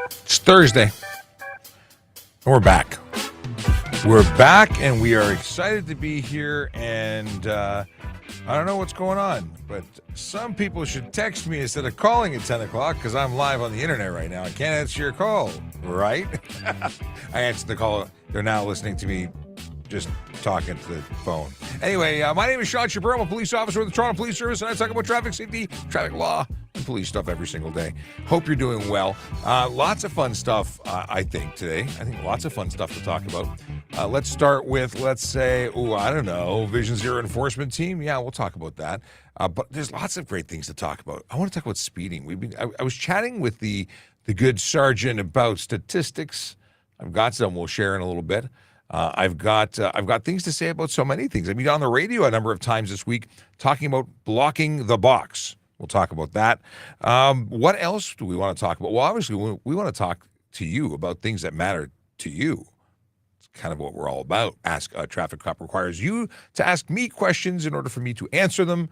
It's Thursday. We're back. We're back, and we are excited to be here. And I don't know what's going on, but some people should text me instead of calling at 10 o'clock because I'm live on the internet right now. I can't answer your call, right? I answered the call. They're now listening to me just talking to the phone. Anyway, my name is Sean Shapiro. I'm a police officer with the Toronto Police Service, and I talk about traffic safety, traffic law, and police stuff every single day. Hope you're doing well. Lots of fun stuff, I think, today. I think lots of fun stuff to talk about. Let's start with, let's say, I don't know, Vision Zero Enforcement Team. Yeah, we'll talk about that. But there's lots of great things to talk about. I want to talk about speeding. I was chatting with the good sergeant about statistics. I've got some we'll share in a little bit. I've got things to say about so many things. I mean, on the radio a number of times this week talking about blocking the box. We'll talk about that. What else do we want to talk about? Well, obviously, we want to talk to you about things that matter to you. It's kind of what we're all about. Ask a Traffic Cop requires you to ask me questions in order for me to answer them.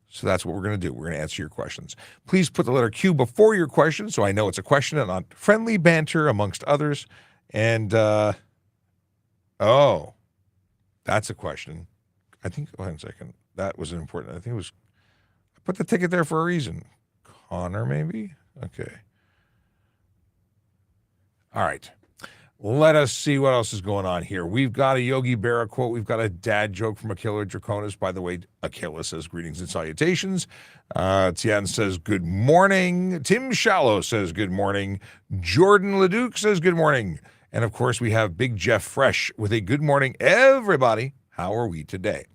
So that's what we're going to do. We're going to answer your questions. Please put the letter Q before your question so I know it's a question and not friendly banter amongst others. And, that's a question. I think, wait a second. That was important. I think it was, I put the ticket there for a reason. Connor, maybe? Okay. All right. Let us see what else is going on here. We've got a Yogi Berra quote. We've got a dad joke from Achille Draconis. By the way, Achille says greetings and salutations. Tian says good morning. Tim Shallow says good morning. Jordan Leduc says good morning. And, of course, we have Big Jeff Fresh with a good morning, everybody. How are we today?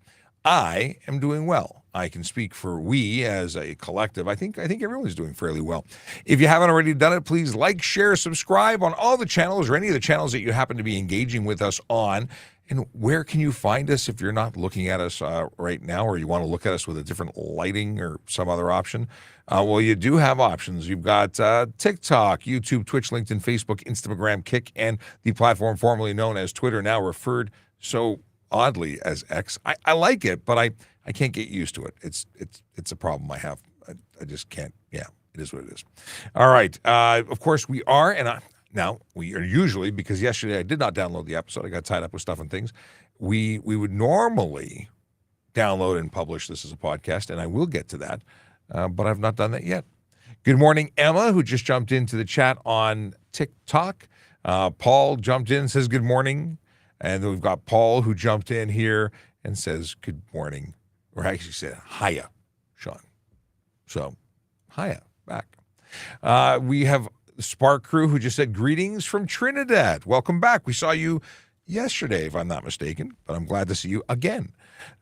I am doing well. I can speak for we as a collective. I think everyone's doing fairly well. If you haven't already done it, please like, share, subscribe on all the channels or any of the channels that you happen to be engaging with us on. And where can you find us if you're not looking at us right now or you want to look at us with a different lighting or some other option? Well, you do have options. You've got TikTok, YouTube, Twitch, LinkedIn, Facebook, Instagram, Kick, and the platform formerly known as Twitter, now referred so oddly as X. I like it, but I can't get used to it. It's a problem I have. I just can't. Yeah, it is what it is. All right. Of course, we are, now, we are usually, because yesterday I did not download the episode. I got tied up with stuff and things. We would normally download and publish this as a podcast, and I will get to that, but I've not done that yet. Good morning, Emma, who just jumped into the chat on TikTok. Paul jumped in, says good morning. And then we've got Paul, who jumped in here and says good morning, or actually said hiya, Sean. So, hiya, back. We have Spark Crew, who just said greetings from Trinidad. Welcome back. We saw you yesterday, if I'm not mistaken, but I'm glad to see you again.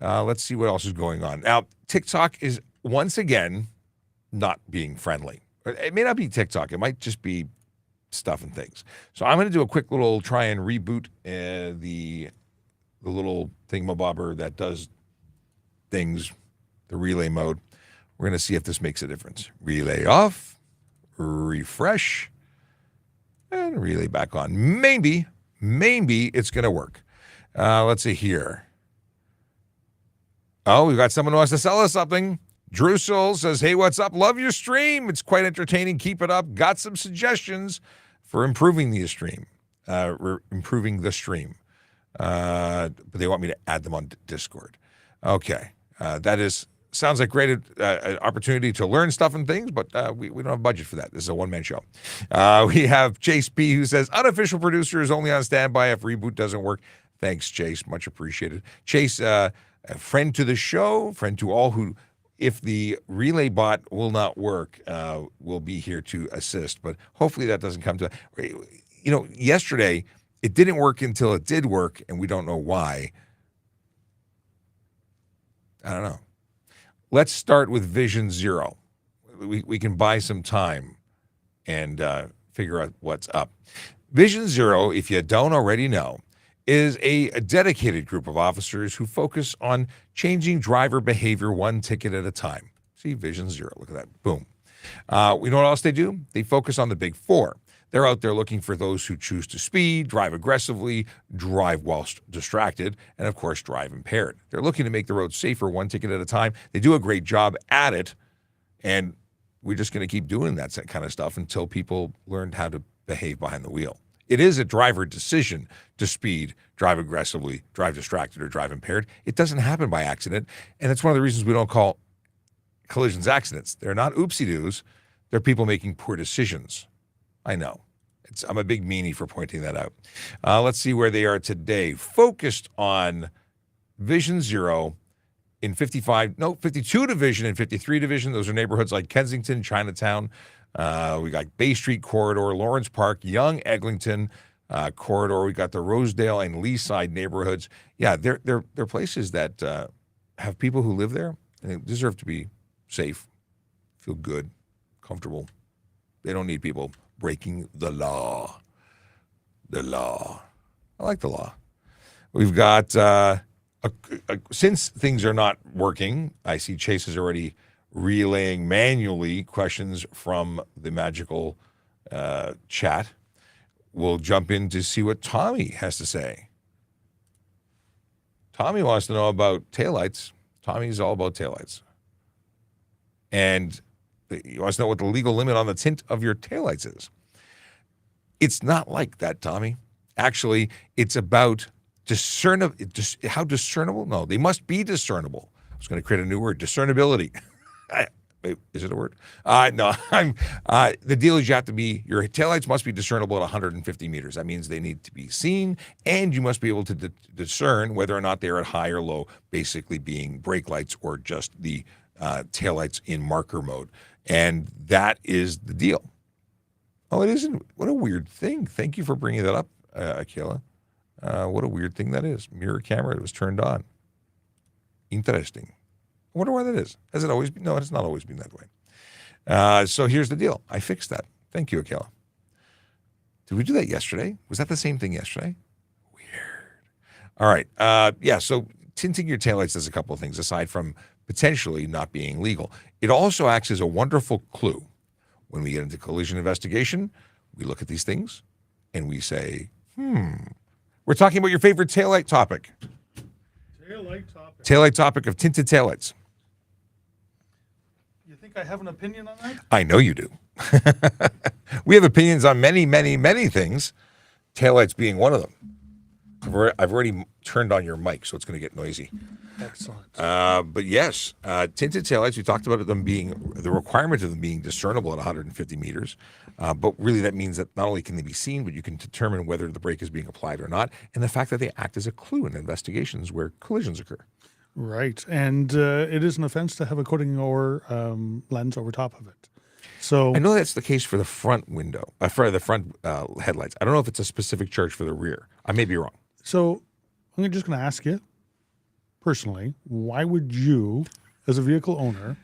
Let's see what else is going on. Now, TikTok is once again not being friendly. It may not be TikTok. It might just be stuff and things. So I'm going to do a quick little try and reboot the little thingamabobber that does things, the relay mode. We're going to see if this makes a difference. Relay off. Refresh, and relay back on. Maybe it's going to work. Let's see here. Oh, we've got someone who wants to sell us something. Drusel says, hey, what's up? Love your stream. It's quite entertaining. Keep it up. Got some suggestions for improving the stream. But they want me to add them on Discord. Okay. Sounds like great opportunity to learn stuff and things, but we don't have budget for that. This is a one-man show. We have Chase P, who says, unofficial producer is only on standby if reboot doesn't work. Thanks, Chase. Much appreciated. Chase, a friend to the show, friend to all who, if the relay bot will not work, will be here to assist. But hopefully that doesn't come to, yesterday it didn't work until it did work, and we don't know why. I don't know. Let's start with Vision Zero. We can buy some time and figure out what's up. Vision Zero, if you don't already know, is a dedicated group of officers who focus on changing driver behavior one ticket at a time. See, Vision Zero. Look at that. Boom. We know what else they do? They focus on the big four. They're out there looking for those who choose to speed, drive aggressively, drive whilst distracted, and, of course, drive impaired. They're looking to make the road safer one ticket at a time. They do a great job at it, and we're just going to keep doing that kind of stuff until people learn how to behave behind the wheel. It is a driver decision to speed, drive aggressively, drive distracted, or drive impaired. It doesn't happen by accident, and it's one of the reasons we don't call collisions accidents. They're not oopsie-doos. They're people making poor decisions. I know. I'm a big meanie for pointing that out. Let's see where they are today. Focused on Vision Zero in 52 Division and 53 Division. Those are neighborhoods like Kensington, Chinatown. We got Bay Street Corridor, Lawrence Park, Young Eglinton Corridor. We got the Rosedale and Leaside neighborhoods. Yeah, they're places that have people who live there, and they deserve to be safe, feel good, comfortable. They don't need people breaking the law. The law. I like the law. We've got, since things are not working, I see Chase is already relaying manually questions from the magical chat. We'll jump in to see what Tommy has to say. Tommy wants to know about taillights. Tommy's all about taillights. And he wants to know what the legal limit on the tint of your taillights is. It's not like that, Tommy. Actually, it's about how discernible? No, they must be discernible. I was going to create a new word, discernibility. Is it a word? No, the deal is your taillights must be discernible at 150 meters. That means they need to be seen, and you must be able to discern whether or not they're at high or low, basically being brake lights or just the taillights in marker mode. And that is the deal. Oh, it isn't. What a weird thing. Thank you for bringing that up, Akela. What a weird thing that is. Mirror camera, it was turned on. Interesting. I wonder why that is. Has it always been? No, it's not always been that way. So here's the deal. I fixed that. Thank you, Akela. Did we do that yesterday? Was that the same thing yesterday? Weird. All right. So tinting your taillights does a couple of things aside from potentially not being legal. It also acts as a wonderful clue. When we get into collision investigation, we look at these things and we say, we're talking about your favorite taillight topic. Taillight topic of tinted taillights. You think I have an opinion on that? I know you do. We have opinions on many, many, many things, taillights being one of them. I've already turned on your mic, so it's going to get noisy. Excellent. But yes, tinted taillights, we talked about them being, the requirement of them being discernible at 150 meters. But really that means that not only can they be seen, but you can determine whether the brake is being applied or not. And the fact that they act as a clue in investigations where collisions occur. Right. And it is an offense to have a coating or lens over top of it. So I know that's the case for the front window, for the front headlights. I don't know if it's a specific charge for the rear. I may be wrong. So I'm just going to ask you, personally, why would you, as a vehicle owner,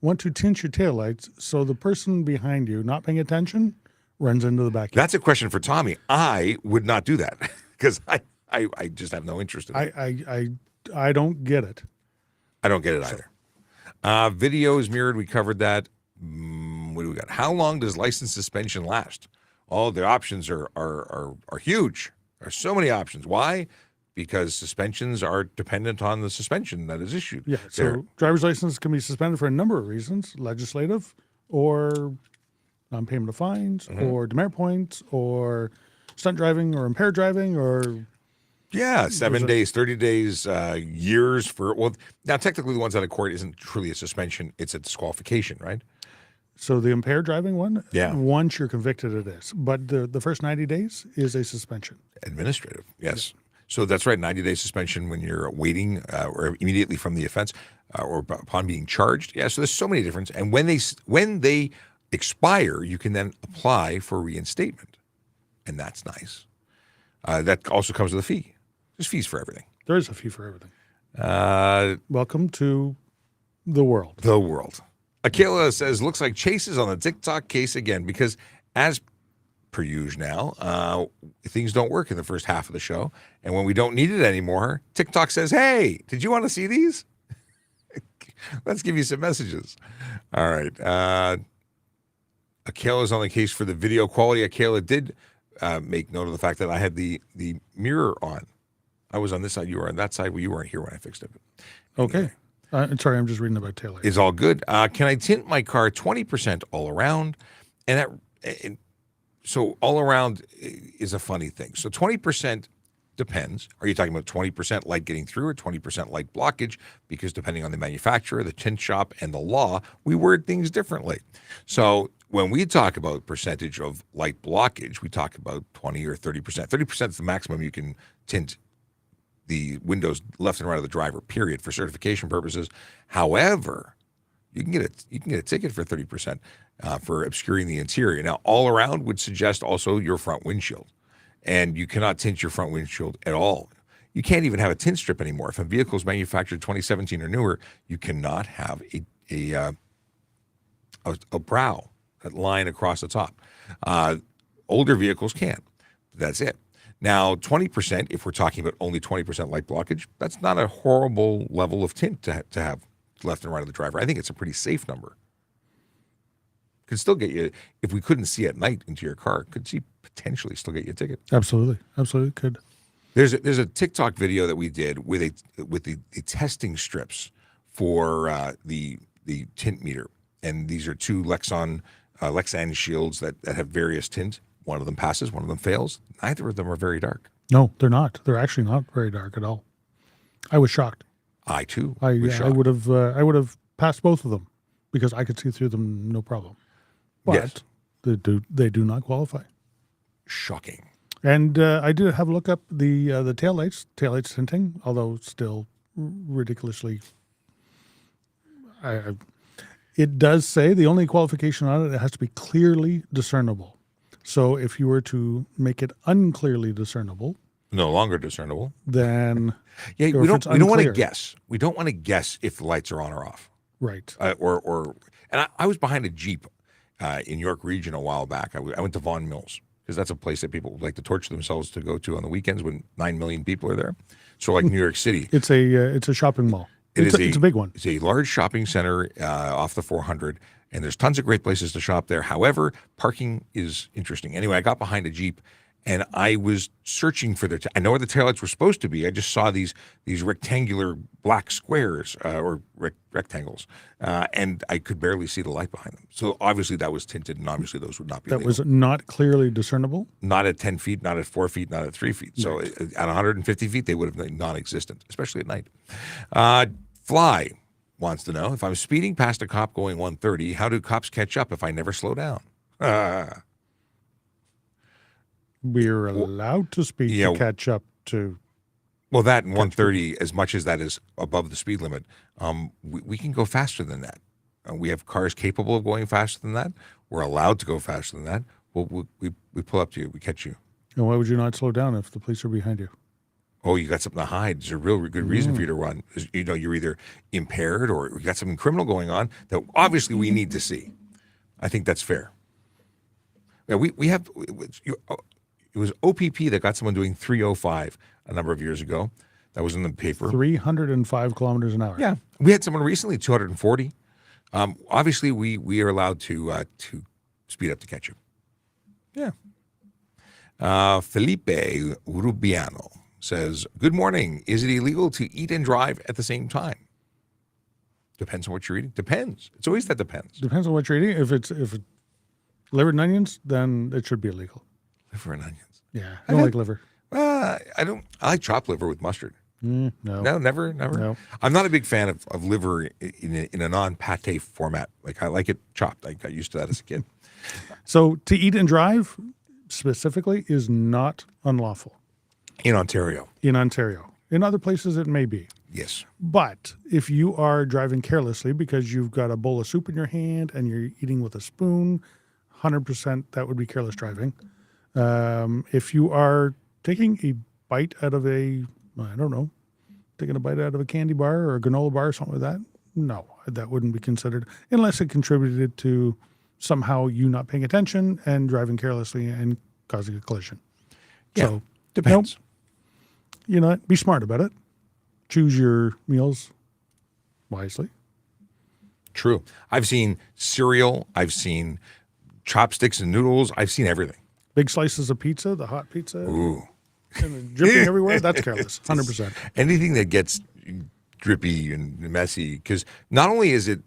want to tint your taillights so the person behind you not paying attention runs into the back? That's a question for Tommy. I would not do that because I just have no interest in it. I don't get it. I don't get it either. Video is mirrored. We covered that. What do we got? How long does license suspension last? Oh, the options are huge. There are so many options. Why? Because suspensions are dependent on the suspension that is issued. Yeah, so driver's license can be suspended for a number of reasons, legislative or non-payment of fines or demerit points or stunt driving or impaired driving or... Yeah, 7 days, 30 days, years for... Well, now technically the ones out of court isn't truly a suspension. It's a disqualification, right? So the impaired driving one, yeah. Once you're convicted, it is. But the first 90 days is a suspension. Administrative, yes. Yeah. So that's right, 90-day suspension when you're waiting or immediately from the offense or upon being charged. Yeah, so there's so many differences. And when they expire, you can then apply for reinstatement. And that's nice. That also comes with a fee. There's fees for everything. There is a fee for everything. Welcome to the world. The world. Akela says, looks like Chase is on the TikTok case again because as per usual now, things don't work in the first half of the show. And when we don't need it anymore, TikTok says, hey, did you want to see these? Let's give you some messages. All right. Akela's on the case for the video quality. Akela did make note of the fact that I had the mirror on. I was on this side, you were on that side. Well, you weren't here when I fixed it. Okay. Sorry, I'm just reading about taillights. It's all good. Can I tint my car 20% all around? And that So all around is a funny thing. So 20% depends. Are you talking about 20% light getting through or 20% light blockage? Because depending on the manufacturer, the tint shop, and the law, we word things differently. So when we talk about percentage of light blockage, we talk about 20 or 30%. 30% is the maximum you can tint the windows left and right of the driver, period, for certification purposes. However, you can get a ticket for 30% for obscuring the interior. Now, all around would suggest also your front windshield, and you cannot tint your front windshield at all. You can't even have a tint strip anymore. If a vehicle is manufactured 2017 or newer, you cannot have a brow, that line across the top. Older vehicles can. That's it. Now, 20%, if we're talking about only 20% light blockage, that's not a horrible level of tint to have left and right of the driver. I think it's a pretty safe number. Could still get you, if we couldn't see at night into your car, could see potentially still get you a ticket. Absolutely could. There's a TikTok video that we did with the testing strips for the tint meter, and these are two Lexan shields that have various tint. One of them passes, one of them fails. Neither of them are very dark. No, they're not. They're actually not very dark at all. I was shocked. I too. I would have passed both of them because I could see through them no problem. But Yes. they do not qualify. Shocking. And I did have a look up the taillights tinting, although still ridiculously. It does say the only qualification on it has to be clearly discernible. So if you were to make it unclearly discernible, No longer discernible. then Yeah, or we if don't it's want to unclear. guess. We don't want to guess if the lights are on or off. Right. And I was behind a Jeep in York Region a while back. I went to Vaughan Mills because that's a place that people like to torture themselves to go to on the weekends when 9 million people are there. So like New York City. It's a shopping mall. It's a big one. It's a large shopping center off the 400, and there's tons of great places to shop there. However, parking is interesting. Anyway, I got behind a Jeep, and I was searching for I know where the taillights were supposed to be. I just saw these rectangular black squares or rectangles, and I could barely see the light behind them. So obviously that was tinted, and obviously those would not be That legal. was not clearly discernible. Not at 10 feet, not at 4 feet, not at 3 feet. So at 150 feet, they would have been non-existent, especially at night. Fly wants to know, if I'm speeding past a cop going 130, how do cops catch up if I never slow down? We're allowed to speed to catch up to. Well, that and 130, as much as that is above the speed limit, we can go faster than that. We have cars capable of going faster than that. We're allowed to go faster than that. Well, we pull up to you. We catch you. And why would you not slow down if the police are behind you? Oh, you got something to hide. There's a real good reason for you to run. You're either impaired or you got something criminal going on that obviously we need to see. I think that's fair. Yeah, we have. It was OPP that got someone doing 305 a number of years ago. That was in the paper. 305 kilometers an hour. Yeah, we had someone recently 240. Obviously, we are allowed to speed up to catch you. Yeah. Felipe Rubiano says, "Good morning. Is it illegal to eat and drive at the same time?" Depends on what you're eating. Depends. It's always that depends. Depends on what you're eating. If it's liver and onions, then it should be illegal. Liver and onions. Yeah, I don't like liver. I don't. I like chopped liver with mustard. No. No, never. No. I'm not a big fan of liver in a non-pate format. Like I like it chopped. I got used to that as a kid. So to eat and drive specifically is not unlawful In Ontario. in Ontario. In other places, it may be. Yes. But if you are driving carelessly because you've got a bowl of soup in your hand and you're eating with a spoon, 100% that would be careless driving. If you are taking a bite out of taking a bite out of a candy bar or a granola bar or something like that, no, that wouldn't be considered unless it contributed to somehow you not paying attention and driving carelessly and causing a collision. Yeah. So, Depends. Be smart about it. Choose your meals wisely. True. I've seen cereal. I've seen chopsticks and noodles. I've seen everything. Big slices of pizza, the hot pizza, Ooh. and dripping everywhere, that's careless, 100%. Anything that gets drippy and messy, because not only is it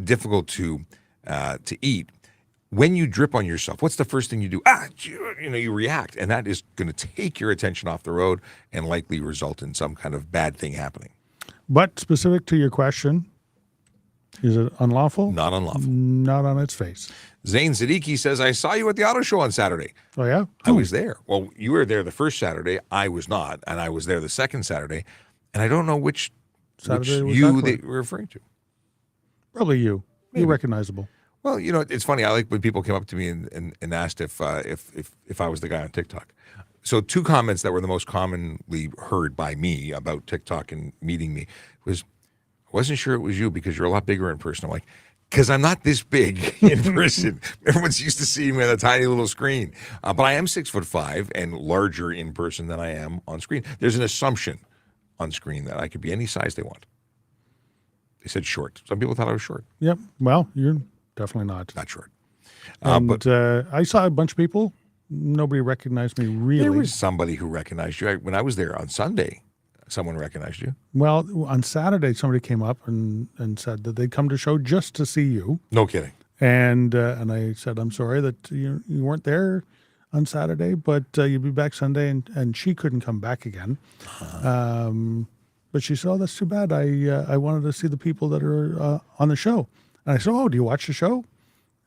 difficult to eat, when you drip on yourself, what's the first thing you do? You react, and that is going to take your attention off the road and likely result in some kind of bad thing happening. But specific to your question, is it unlawful? Not unlawful. Not on its face. Zain Siddiqui says, I saw you at the auto show on Saturday. Oh, yeah? I was there. Well, you were there the first Saturday. I was not, and I was there the second Saturday, and I don't know which Saturday was you that they for? were referring to. Probably you. Maybe. You're recognizable. Well, it's funny. I like when people came up to me and asked if I was the guy on TikTok. So 2 comments that were the most commonly heard by me about TikTok and meeting me was, I wasn't sure it was you because you're a lot bigger in person. I'm like, because I'm not this big in person. Everyone's used to seeing me on a tiny little screen. But I am 6'5" and larger in person than I am on screen. There's an assumption on screen that I could be any size they want. They said short. Some people thought I was short. Yep. Well, you're definitely not. Not short. But I saw a bunch of people. Nobody recognized me really. There was somebody who recognized you. When I was there on Sunday, someone recognized you. Well, on Saturday, somebody came up and said that they'd come to show just to see you. No kidding. And I said, I'm sorry that you weren't there on Saturday, but you'll be back Sunday. And she couldn't come back again. But she said, oh, that's too bad. I wanted to see the people that are on the show. And I said, oh, do you watch the show?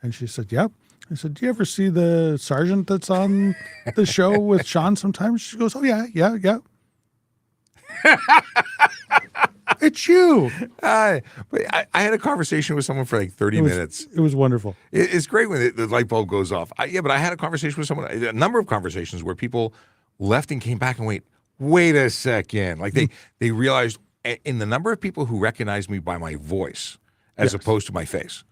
And she said, yep. I said, do you ever see the sergeant that's on the show with Sean sometimes? She goes, oh, yeah. It's you. But I had a conversation with someone for like 30 minutes. It was wonderful. It's great when the light bulb goes off. But I had a conversation with someone, a number of conversations where people left and came back and wait a second. Like they realized in the number of people who recognized me by my voice as opposed to my face.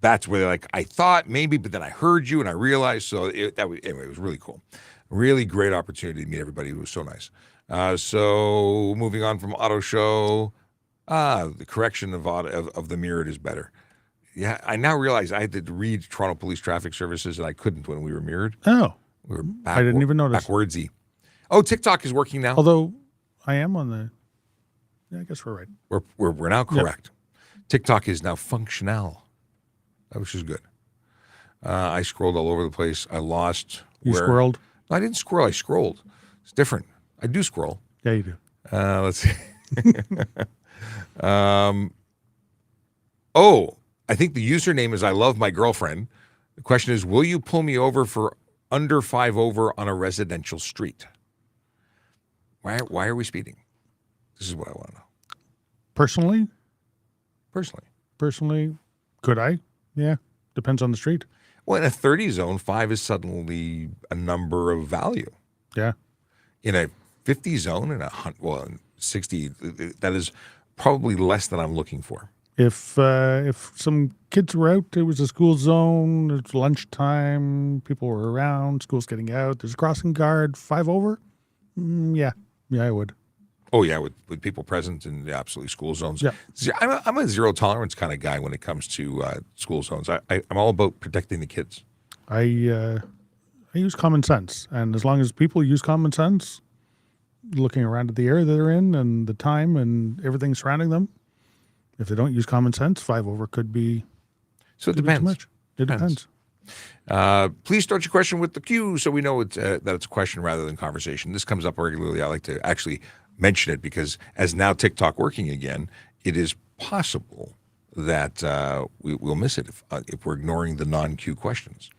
That's where they're like, I thought maybe, but then I heard you and I realized. So it was really cool. Really great opportunity to meet everybody. It was so nice. So moving on from auto show, the correction of the mirrored is better. Yeah, I now realize I had to read Toronto Police Traffic Services and I couldn't when we were mirrored. Oh, We were I didn't even notice. Backwardsy. Oh, TikTok is working now. Although I am on the, yeah, I guess we're right. We're now correct. TikTok is now functional, which is good. I scrolled all over the place. I lost. You squirreled? No, I didn't scroll. I scrolled. It's different. I do scroll. Yeah, you do. Let's see. I think the username is I love my girlfriend. The question is, will you pull me over for under 5 over on a residential street? Why are we speeding? This is what I want to know. Personally, Personally. could I? Yeah, depends on the street. Well, in a 30 zone, 5 is suddenly a number of value. Yeah. In a 50 zone, in 60, that is probably less than I'm looking for. If some kids were out, it was a school zone, it's lunchtime, people were around, school's getting out, there's a crossing guard, 5 over? Yeah, I would. Oh, yeah, with people present in the absolutely school zones. Yeah. I'm a zero tolerance kind of guy when it comes to school zones. I'm all about protecting the kids. I use common sense, and as long as people use common sense, looking around at the area that they're in and the time and everything surrounding them, if they don't use common sense, 5 over could be. So it too depends. much. It depends. Please start your question with the cue so we know that it's a question rather than conversation. This comes up regularly. I like to actually mention it because as now TikTok working again, it is possible that we'll miss it if we're ignoring the non-cue questions.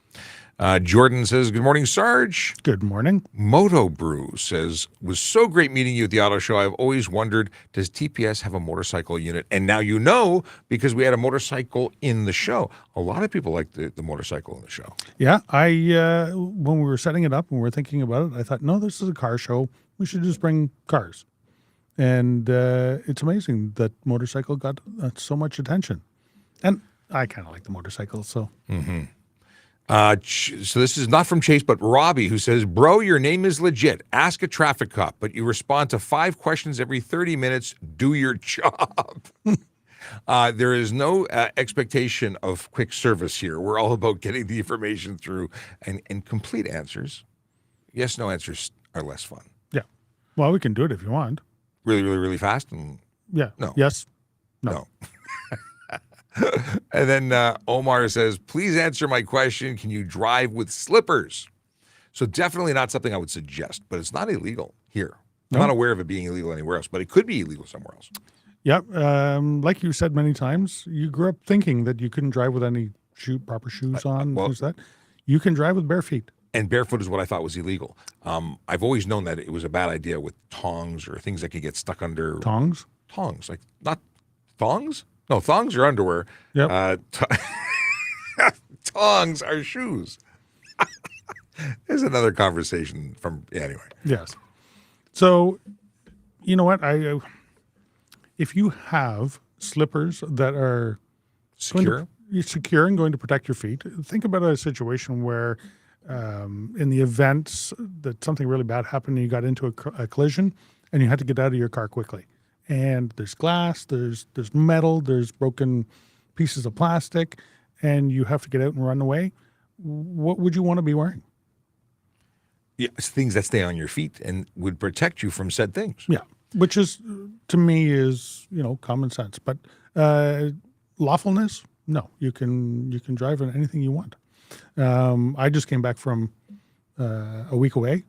Jordan says, good morning, Sarge. Good morning. Moto Brew says, was so great meeting you at the auto show. I've always wondered, does TPS have a motorcycle unit? And now you know, because we had a motorcycle in the show. A lot of people like the motorcycle in the show. Yeah, when we were setting it up and we were thinking about it, I thought, no, this is a car show. We should just bring cars. And it's amazing that motorcycle got so much attention. And I kind of like the motorcycle, so. Mm-hmm. So this is not from Chase, but Robbie, who says, bro, your name is legit. Ask a traffic cop, but you respond to 5 questions every 30 minutes. Do your job. There is no expectation of quick service here. We're all about getting the information through and complete answers. Yes, no answers are less fun. Yeah. Well, we can do it if you want. Really, really, really fast? And yeah. No. Yes. No. And then Omar says, please answer my question. Can you drive with slippers? So definitely not something I would suggest, but it's not illegal here. I'm No. not aware of it being illegal anywhere else, but it could be illegal somewhere else. Yep. Like you said many times, you grew up thinking that you couldn't drive with any proper shoes on. well- Who's that? You can drive with bare feet. And barefoot is what I thought was illegal. I've always known that it was a bad idea with tongs or things that could get stuck under Tongs. tongs, like not thongs. No, thongs are underwear. Yep. Tongs are shoes. There's another conversation from anyway. Yes. So, you know what? If you have slippers that are Secure. secure and going to protect your feet, think about a situation where, in the event that something really bad happened and you got into a collision and you had to get out of your car quickly, and there's glass, there's metal, there's broken pieces of plastic, and you have to get out and run away. What would you want to be wearing? Yeah, it's things that stay on your feet and would protect you from said things. Yeah, which is, to me, is common sense. But lawfulness, no, you can drive in anything you want. I just came back from a week away,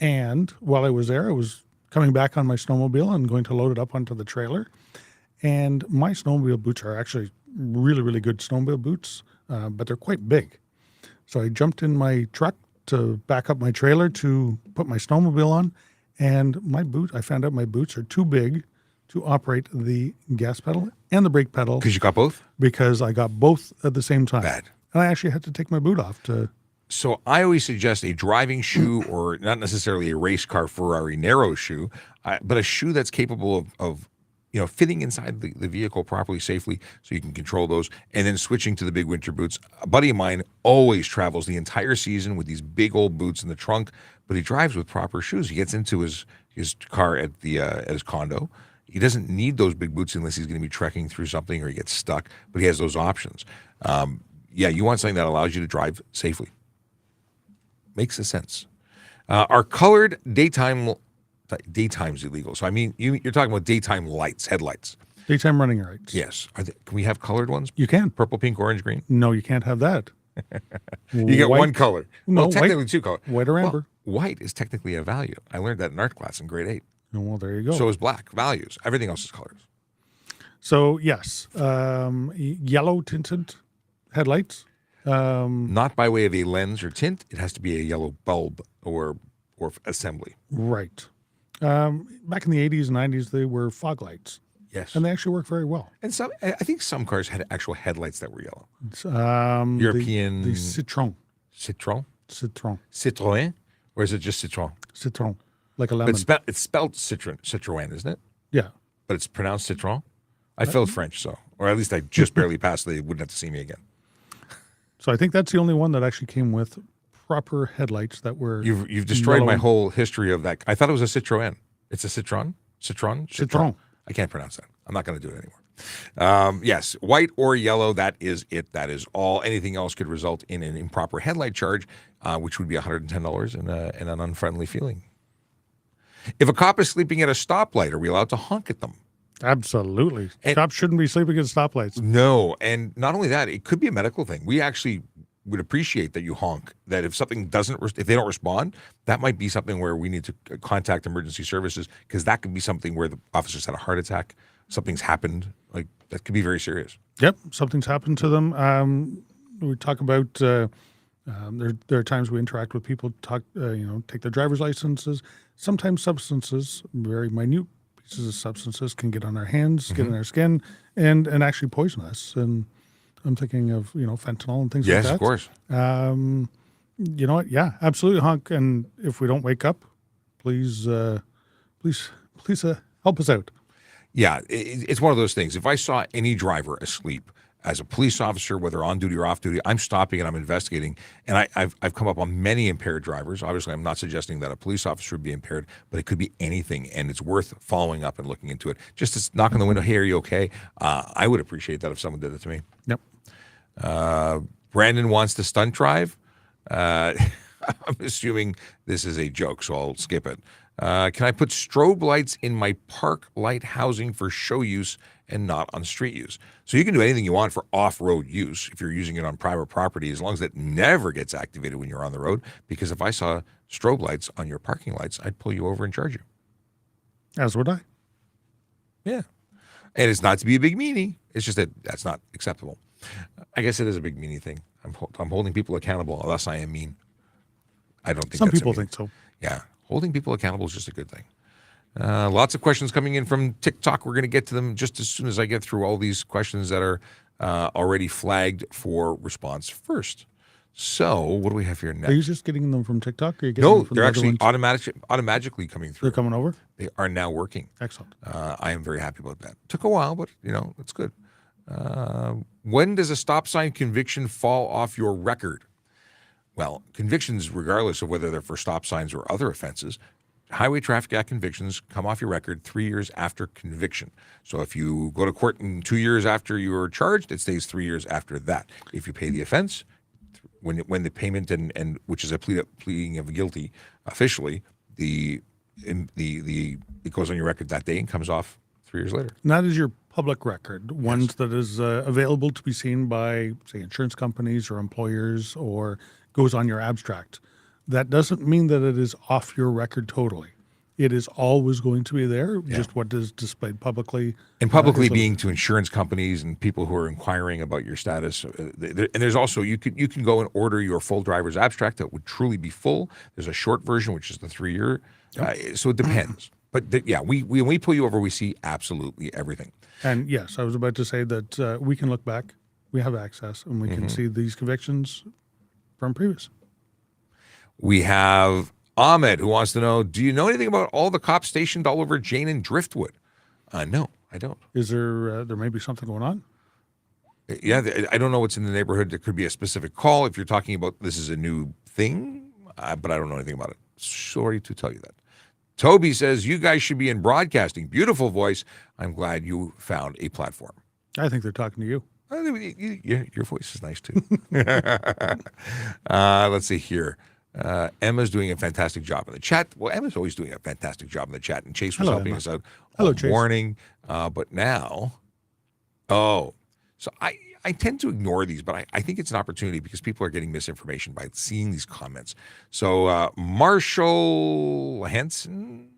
and while I was there, I was coming back on my snowmobile and going to load it up onto the trailer. And my snowmobile boots are actually really, really good snowmobile boots, but they're quite big. So I jumped in my truck to back up my trailer to put my snowmobile on, and I found out my boots are too big to operate the gas pedal and the brake pedal Because you got both? because I got both at the same time. Bad. And I actually had to take my boot off to. So I always suggest a driving shoe, or not necessarily a race car Ferrari narrow shoe, but a shoe that's capable of fitting inside the vehicle properly, safely, so you can control those, and then switching to the big winter boots. A buddy of mine always travels the entire season with these big old boots in the trunk, but he drives with proper shoes. He gets into his car at his condo. He doesn't need those big boots unless he's going to be trekking through something or he gets stuck, but he has those options. You want something that allows you to drive safely. Makes sense. Are colored daytime's illegal? So I mean, you're talking about daytime lights, headlights. Daytime running lights. Yes. Can we have colored ones? You can. Purple, pink, orange, green. No, you can't have that. You get one color. No, Well, technically white, two colors. white or amber. White is technically a value. I learned that in art class in grade 8. Well, there you go. So is black. Values. Everything else is colors. So yes, yellow tinted headlights. Not by way of a lens or tint. It has to be a yellow bulb or assembly. Right. Back in the 80s and 90s, they were fog lights, Yes. and they actually work very well. And I think some cars had actual headlights that were yellow. It's, European- the Citroen. Citroën? Or is it just Citroën? Like a But lemon. it's spelled Citroën, isn't it? Yeah. But it's pronounced Citroën? I failed French, or at least I just barely passed. They wouldn't have to see me again. So I think that's the only one that actually came with proper headlights that were. You've destroyed yellow my and- whole history of that. I thought it was a Citroën. It's a Citroën? Citroën. I can't pronounce that. I'm not going to do it anymore. Yes, white or yellow, that is it. That is all. Anything else could result in an improper headlight charge, which would be $110 and an unfriendly feeling. If a cop is sleeping at a stoplight, are we allowed to honk at them? Absolutely. And- Cops shouldn't be sleeping at stoplights. No, and not only that, it could be a medical thing. We actually would appreciate that you honk. That if something if they don't respond, that might be something where we need to contact emergency services, because that could be something where the officers had a heart attack, something's happened. Like that could be very serious. Yep, something's happened to them. We talk about there are times we interact with people, take their driver's licenses. Sometimes substances, very minute pieces of substances, can get on our hands, get in our skin, and actually poison us. And I'm thinking of fentanyl and things like that. Yes, of course. You know what? Yeah, absolutely honk. And if we don't wake up, please help us out. Yeah, it's one of those things. If I saw any driver asleep as a police officer, whether on duty or off duty, I'm stopping and I'm investigating. And I've come up on many impaired drivers. Obviously, I'm not suggesting that a police officer would be impaired, but it could be anything, and it's worth following up and looking into it. Just to knock on the window, hey, are you okay? I would appreciate that if someone did it to me. Yep. Brandon wants to stunt drive. I'm assuming this is a joke, so I'll skip it. Can I put strobe lights in my park light housing for show use and not on street use? So you can do anything you want for off-road use if you're using it on private property, as long as it never gets activated when you're on the road. Because if I saw strobe lights on your parking lights, I'd pull you over and charge you. As would I. Yeah. And it's not to be a big meanie. It's just that that's not acceptable. I guess it is a big meanie thing. I'm holding people accountable unless I am mean. I don't think Some that's people a meanie. think so. Yeah. Holding people accountable is just a good thing. Lots of questions coming in from TikTok. We're going to get to them just as soon as I get through all these questions that are already flagged for response first. So what do we have here next? Are you just getting them from TikTok? Or are you getting No, them from they're the other actually ones? automatically coming through. They're coming over? They are now working. Excellent. I am very happy about that. Took a while, but it's good. When does a stop sign conviction fall off your record? Well, convictions, regardless of whether they're for stop signs or other offenses, Highway Traffic Act convictions come off your record 3 years after conviction. So if you go to court in 2 years after you were charged, it stays 3 years after that. If you pay the offense, when the payment and which is a pleading of guilty officially, it goes on your record that day and comes off 3 years later. And that is your public record, ones that is available to be seen by, say, insurance companies or employers, or goes on your abstract. That doesn't mean that it is off your record totally. It is always going to be there, just what is displayed publicly. And publicly being to insurance companies and people who are inquiring about your status. And there's also, you can go and order your full driver's abstract that would truly be full. There's a short version, which is the 3 year. So it depends. But when we pull you over, we see absolutely everything. And yes, I was about to say that we can look back, we have access, and we can see these convictions from previous. We have Ahmed, who wants to know, do you know anything about all the cops stationed all over Jane and Driftwood? No, I don't. Is there may be something going on? Yeah, I don't know what's in the neighborhood. There could be a specific call if you're talking about this is a new thing, but I don't know anything about it. Sorry to tell you that. Toby says, you guys should be in broadcasting. Beautiful voice. I'm glad you found a platform. I think they're talking to you. Your voice is nice too. Let's see here. Emma's doing a fantastic job in the chat. Well, Emma's always doing a fantastic job in the chat, and Chase was helping us out all morning. But now, so I tend to ignore these, but I think it's an opportunity because people are getting misinformation by seeing these comments. So Marshall Henson,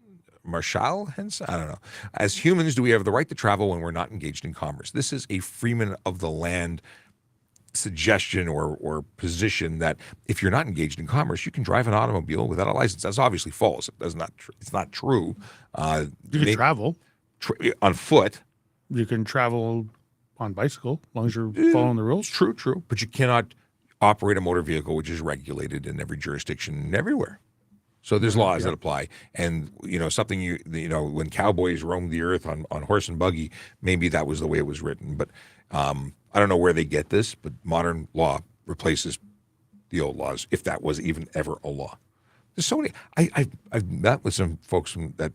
I don't know. As humans, do we have the right to travel when we're not engaged in commerce? This is a freeman of the land suggestion or position that if you're not engaged in commerce, you can drive an automobile without a license. That's obviously false. It's not true. You can travel on foot. You can travel on bicycle as long as you're following the rules. True. But you cannot operate a motor vehicle, which is regulated in every jurisdiction everywhere. So there's laws that apply. And, something when cowboys roamed the earth on horse and buggy, maybe that was the way it was written. But I don't know where they get this, but modern law replaces the old laws, if that was even ever a law. There's so many. I've met with some folks that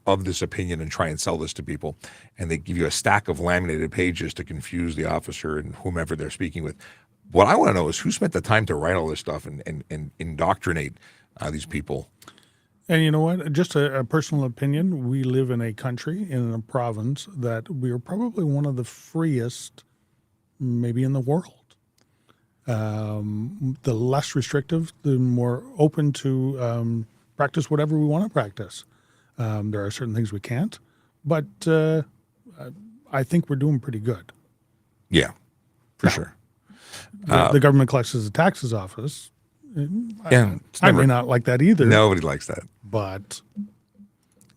of this opinion and try and sell this to people, and they give you a stack of laminated pages to confuse the officer and whomever they're speaking with. What I want to know is who spent the time to write all this stuff and indoctrinate these people. And you know what? Just a personal opinion. We live in a country, in a province, that we are probably one of the freest, maybe in the world. The less restrictive, the more open to practice whatever we want to practice. There are certain things we can't, but I think we're doing pretty good. Yeah, for sure. The government collects the taxes off us. I may not like that either. Nobody likes that. But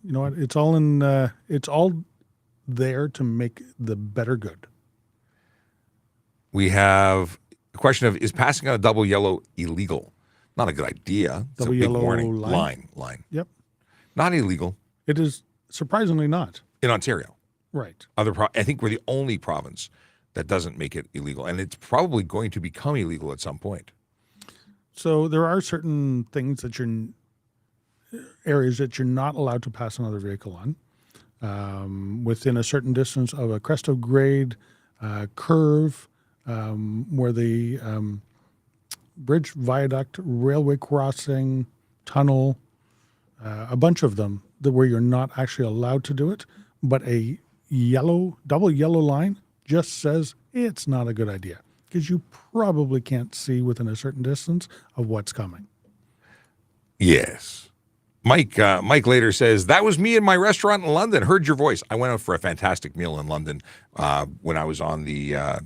you know what? It's all it's all there to make the better good. We have a question of, is passing on a double yellow illegal? Not a good idea. It's double a big yellow warning. line? Line. Yep. Not illegal. It is surprisingly not. In Ontario. Right. I think we're the only province that doesn't make it illegal. And it's probably going to become illegal at some point. So there are certain things that areas that you're not allowed to pass another vehicle on, within a certain distance of a crest of grade, curve, where the bridge, viaduct, railway crossing, tunnel, a bunch of them where you're not actually allowed to do it, but a double yellow line just says it's not a good idea because you probably can't see within a certain distance of what's coming. Yes. Mike later says, that was me in my restaurant in London. Heard your voice. I went out for a fantastic meal in London when I was on the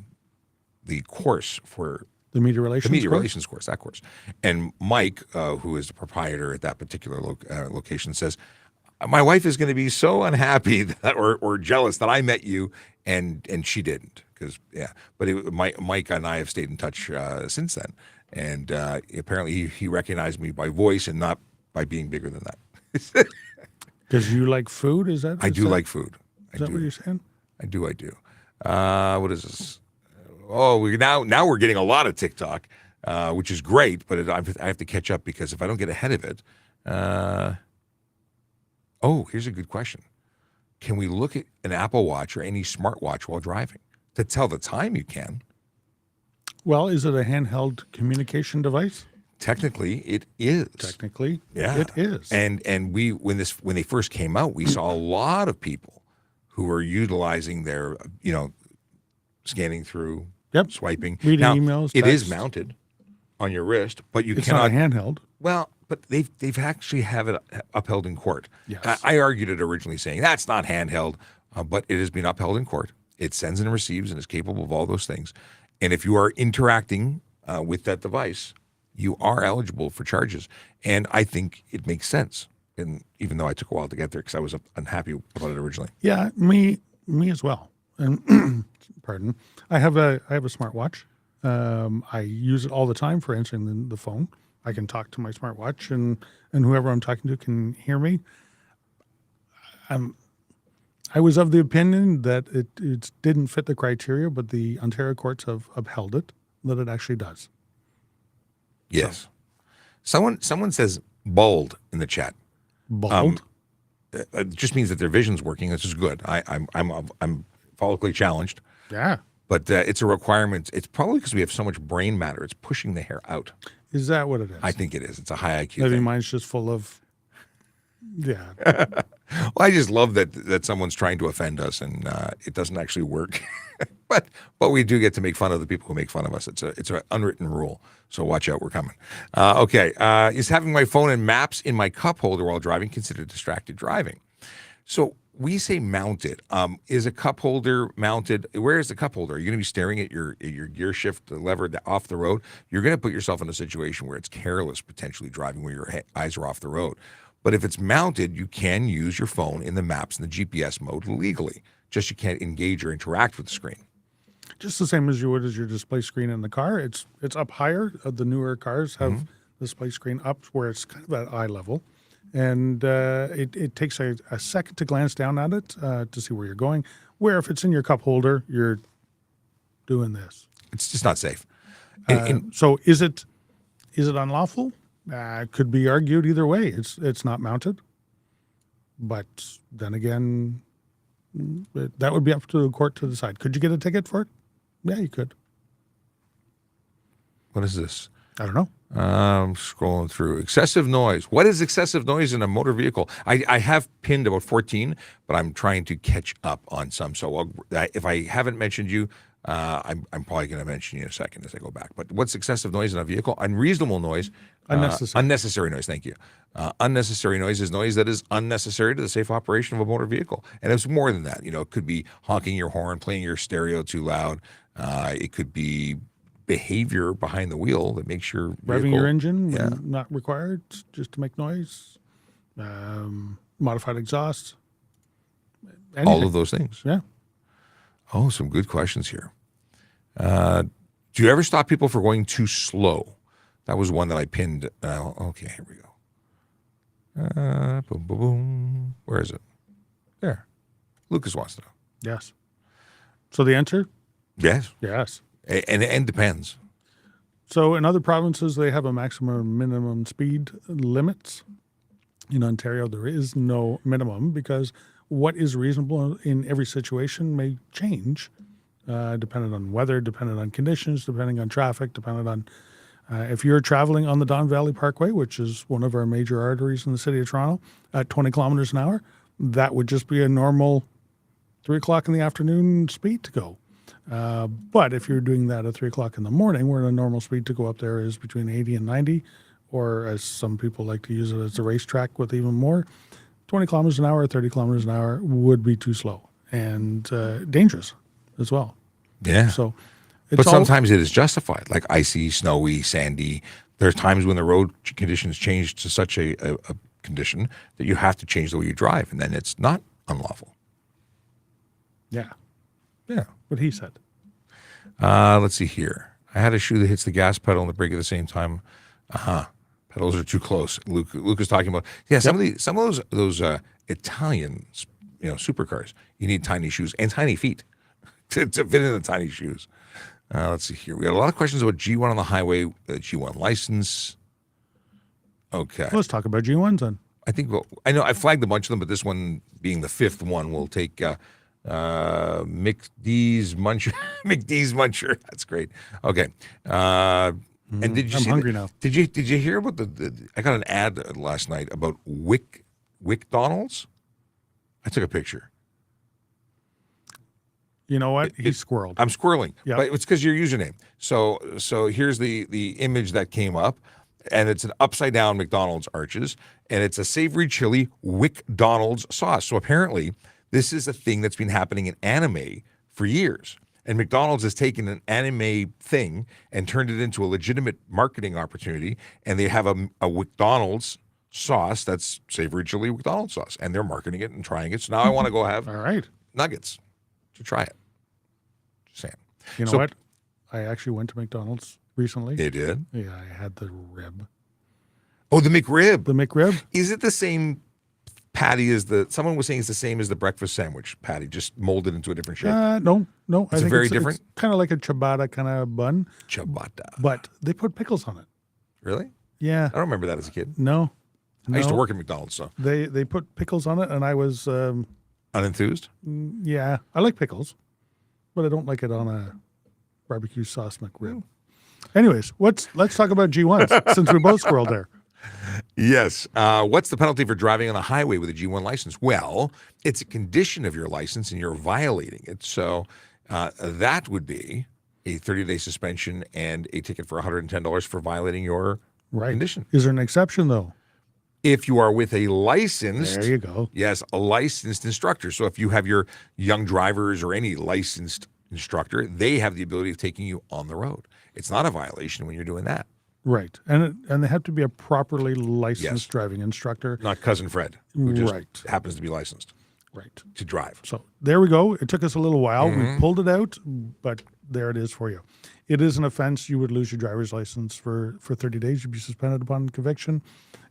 course for The media relations. the media course? relations course, that course. And Mike, who is the proprietor at that particular location, says, my wife is going to be so unhappy that, or jealous that I met you and she didn't. But Mike and I have stayed in touch since then. And apparently he recognized me by voice and not by being bigger than that. Because you like food? Is that? I do like food. Is that what you're saying? I do. What is this? Oh, now we're getting a lot of TikTok, which is great, but I have to catch up because if I don't get ahead of it. Here's a good question. Can we look at an Apple Watch or any smartwatch while driving? To tell the time, you can. Well, is it a handheld communication device? Technically, it is. Technically, Yeah. it is. And when they first came out, we saw a lot of people who were utilizing their, scanning through, Yep. swiping. Reading now, emails, It is texts. mounted on your wrist, but you It's cannot. not a handheld. Well, but they've actually have it upheld in court. Yes. I argued it originally, saying that's not handheld, but it has been upheld in court. It sends and receives and is capable of all those things. And if you are interacting with that device, you are eligible for charges. And I think it makes sense. And even though I took a while to get there because I was unhappy about it originally. Yeah, me as well. And pardon, I have a smartwatch. I use it all the time for answering the phone. I can talk to my smartwatch, and whoever I'm talking to can hear me. I was of the opinion that it didn't fit the criteria, but the Ontario courts have upheld it, that it actually does. Yes. Someone says bald in the chat. Bald? It just means that their vision's working. This is good. I'm follically challenged, Yeah. but it's a requirement. It's probably because we have so much brain matter. It's pushing the hair out. Is that what it is? I think it is. It's a high IQ Maybe thing. mine's just full of, yeah. Well, I just love that someone's trying to offend us and it doesn't actually work. but we do get to make fun of the people who make fun of us. It's an unwritten rule. So watch out, we're coming. Okay. Is having my phone and maps in my cup holder while driving considered distracted driving? So we say mounted. Is a cup holder mounted? Where is the cup holder? Are you going to be staring at your gear shift lever off the road? You're going to put yourself in a situation where it's careless potentially driving where your eyes are off the road. But if it's mounted, you can use your phone in the maps and the GPS mode legally. Just you can't engage or interact with the screen. Just the same as you would as your display screen in the car. It's up higher. The newer cars have the display screen up where it's kind of at eye level. And it takes a second to glance down at it to see where you're going. Where if it's in your cup holder, you're doing this. It's just not safe. So is it unlawful? Could be argued either way. It's not mounted. But then again, that would be up to the court to decide. Could you get a ticket for it? Yeah, you could. What is this? I don't know. I'm scrolling through. Excessive noise. What is excessive noise in a motor vehicle? I have pinned about 14, but I'm trying to catch up on some. So if I haven't mentioned you, I'm probably going to mention you in a second as I go back. But what's excessive noise in a vehicle? Unreasonable noise. Unnecessary noise. Thank you. Unnecessary noise is noise that is unnecessary to the safe operation of a motor vehicle. And it's more than that. It could be honking your horn, playing your stereo too loud. It could be behavior behind the wheel that makes your vehicle, Revving your engine when not required, just to make noise. Modified exhaust. Anything. all of those things. Yeah. Oh, some good questions here. Do you ever stop people for going too slow? That was one that I pinned. Okay, here we go. Boom, boom, boom. Where is it? There. Lucas wants to know. Yes. So the answer? Yes. Yes. And depends. So in other provinces, they have a maximum and minimum speed limits. In Ontario, there is no minimum because what is reasonable in every situation may change, depending on weather, depending on conditions, depending on traffic, depending on If you're traveling on the Don Valley Parkway, which is one of our major arteries in the city of Toronto, at 20 kilometers an hour, that would just be a normal 3 o'clock in the afternoon speed to go. But if you're doing that at 3 o'clock in the morning, where the normal speed to go up there is between 80 and 90, or as some people like to use it as a racetrack with even more, 20 kilometers an hour, 30 kilometers an hour would be too slow and dangerous as well. Yeah. So, But sometimes it is justified, like icy, snowy, sandy. There's times when the road conditions change to such a condition that you have to change the way you drive, and then it's not unlawful. Yeah. Yeah. What he said. Let's see here. I had a shoe that hits the gas pedal and the brake at the same time. Pedals are too close. Luke is talking about some of those Italian supercars. You need tiny shoes and tiny feet to fit in the tiny shoes. Let's see here. We got a lot of questions about G1 on the highway, G1 license. Okay. Let's talk about G1s then. I think I know I flagged a bunch of them, but this one being the fifth one, we'll take Mick D's Muncher. Mick D's Muncher. That's great. Okay. And did you I'm see hungry now. Did you hear about I got an ad last night about Wick Donald's? I took a picture. You know what? He's squirreled. I'm squirreling. Yeah. But it's because your username. So here's the image that came up, and it's an upside down McDonald's arches, and it's a savory chili Wick Donald's sauce. So apparently this is a thing that's been happening in anime for years. And McDonald's has taken an anime thing and turned it into a legitimate marketing opportunity. And they have a McDonald's sauce that's savory chili McDonald's sauce. And they're marketing it and trying it. So now I want to go have All right. nuggets to try it. Just saying. You know what? I actually went to McDonald's recently. They did? Yeah, I had the rib. Oh, the McRib. The McRib? Is it the same patty as someone was saying it's the same as the breakfast sandwich patty, just molded into a different shape? No. It's very different? It's kind of like a ciabatta kind of bun. Ciabatta. But they put pickles on it. Really? Yeah. I don't remember that as a kid. No. I used to work at McDonald's, so. They put pickles on it, and I was... Unenthused? Yeah. I like pickles, but I don't like it on a barbecue sauce McRib. Anyways, let's talk about G1s, since we both squirreled there. Yes. What's the penalty for driving on the highway with a G1 license? Well, it's a condition of your license and you're violating it. So that would be a 30-day suspension and a ticket for $110 for violating your condition. Is there an exception, though? If you are with a licensed... There you go. Yes, a licensed instructor. So if you have your young drivers or any licensed instructor, they have the ability of taking you on the road. It's not a violation when you're doing that. Right. And they have to be a properly licensed driving instructor. Not Cousin Fred, who just Right. happens to be licensed to drive. So there we go. It took us a little while. We pulled it out, but there it is for you. It is an offense. You would lose your driver's license for 30 days. You'd be suspended upon conviction.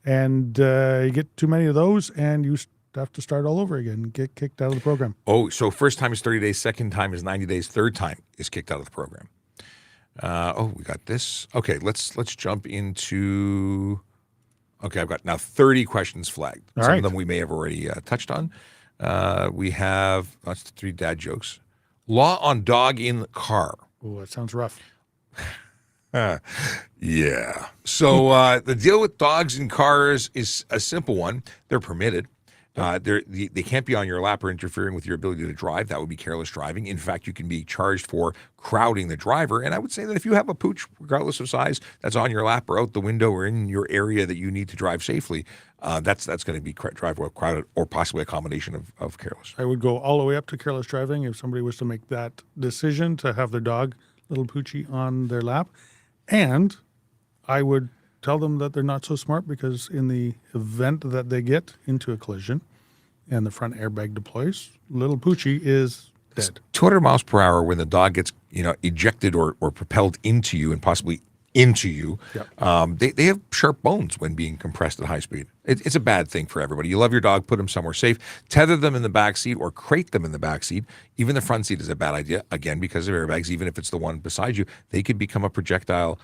And you get too many of those, and you have to start all over again, get kicked out of the program. Oh, so first time is 30 days, second time is 90 days, third time is kicked out of the program. We got this. Okay, let's jump into... Okay, I've got now 30 questions flagged. Some of them we may have already touched on. We have, that's 3 dad jokes. Law on dog in car. Oh, that sounds rough. Yeah. So the deal with dogs in cars is a simple one. They're permitted. They can't be on your lap or interfering with your ability to drive. That would be careless driving. In fact, you can be charged for crowding the driver. And I would say that if you have a pooch, regardless of size, that's on your lap or out the window or in your area that you need to drive safely, that's going to be drive while crowded or possibly a combination of careless. I would go all the way up to careless driving if somebody was to make that decision to have their dog, little Poochie, on their lap. And I would tell them that they're not so smart because in the event that they get into a collision and the front airbag deploys, little Poochie is dead. 200 miles per hour when the dog gets ejected or propelled into you and possibly into you. Yep. They have sharp bones when being compressed at high speed. It's a bad thing for everybody. You love your dog, put them somewhere safe, tether them in the back seat or crate them in the back seat. Even the front seat is a bad idea, again, because of airbags. Even if it's the one beside you, they could become a projectile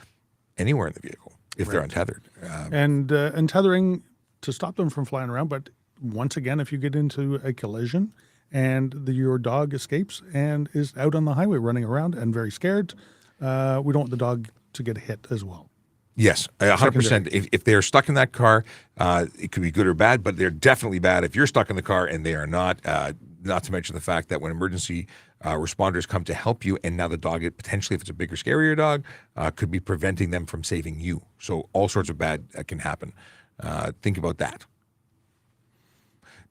anywhere in the vehicle if they're untethered. And tethering to stop them from flying around. But once again, if you get into a collision and your dog escapes and is out on the highway running around and very scared, we don't want the dog to get hit as well. Yes, 100%. If they're stuck in that car, it could be good or bad, but they're definitely bad if you're stuck in the car and they are not. Not to mention the fact that when emergency responders come to help you, and now the dog, potentially if it's a bigger, scarier dog, could be preventing them from saving you. So all sorts of bad can happen. Think about that.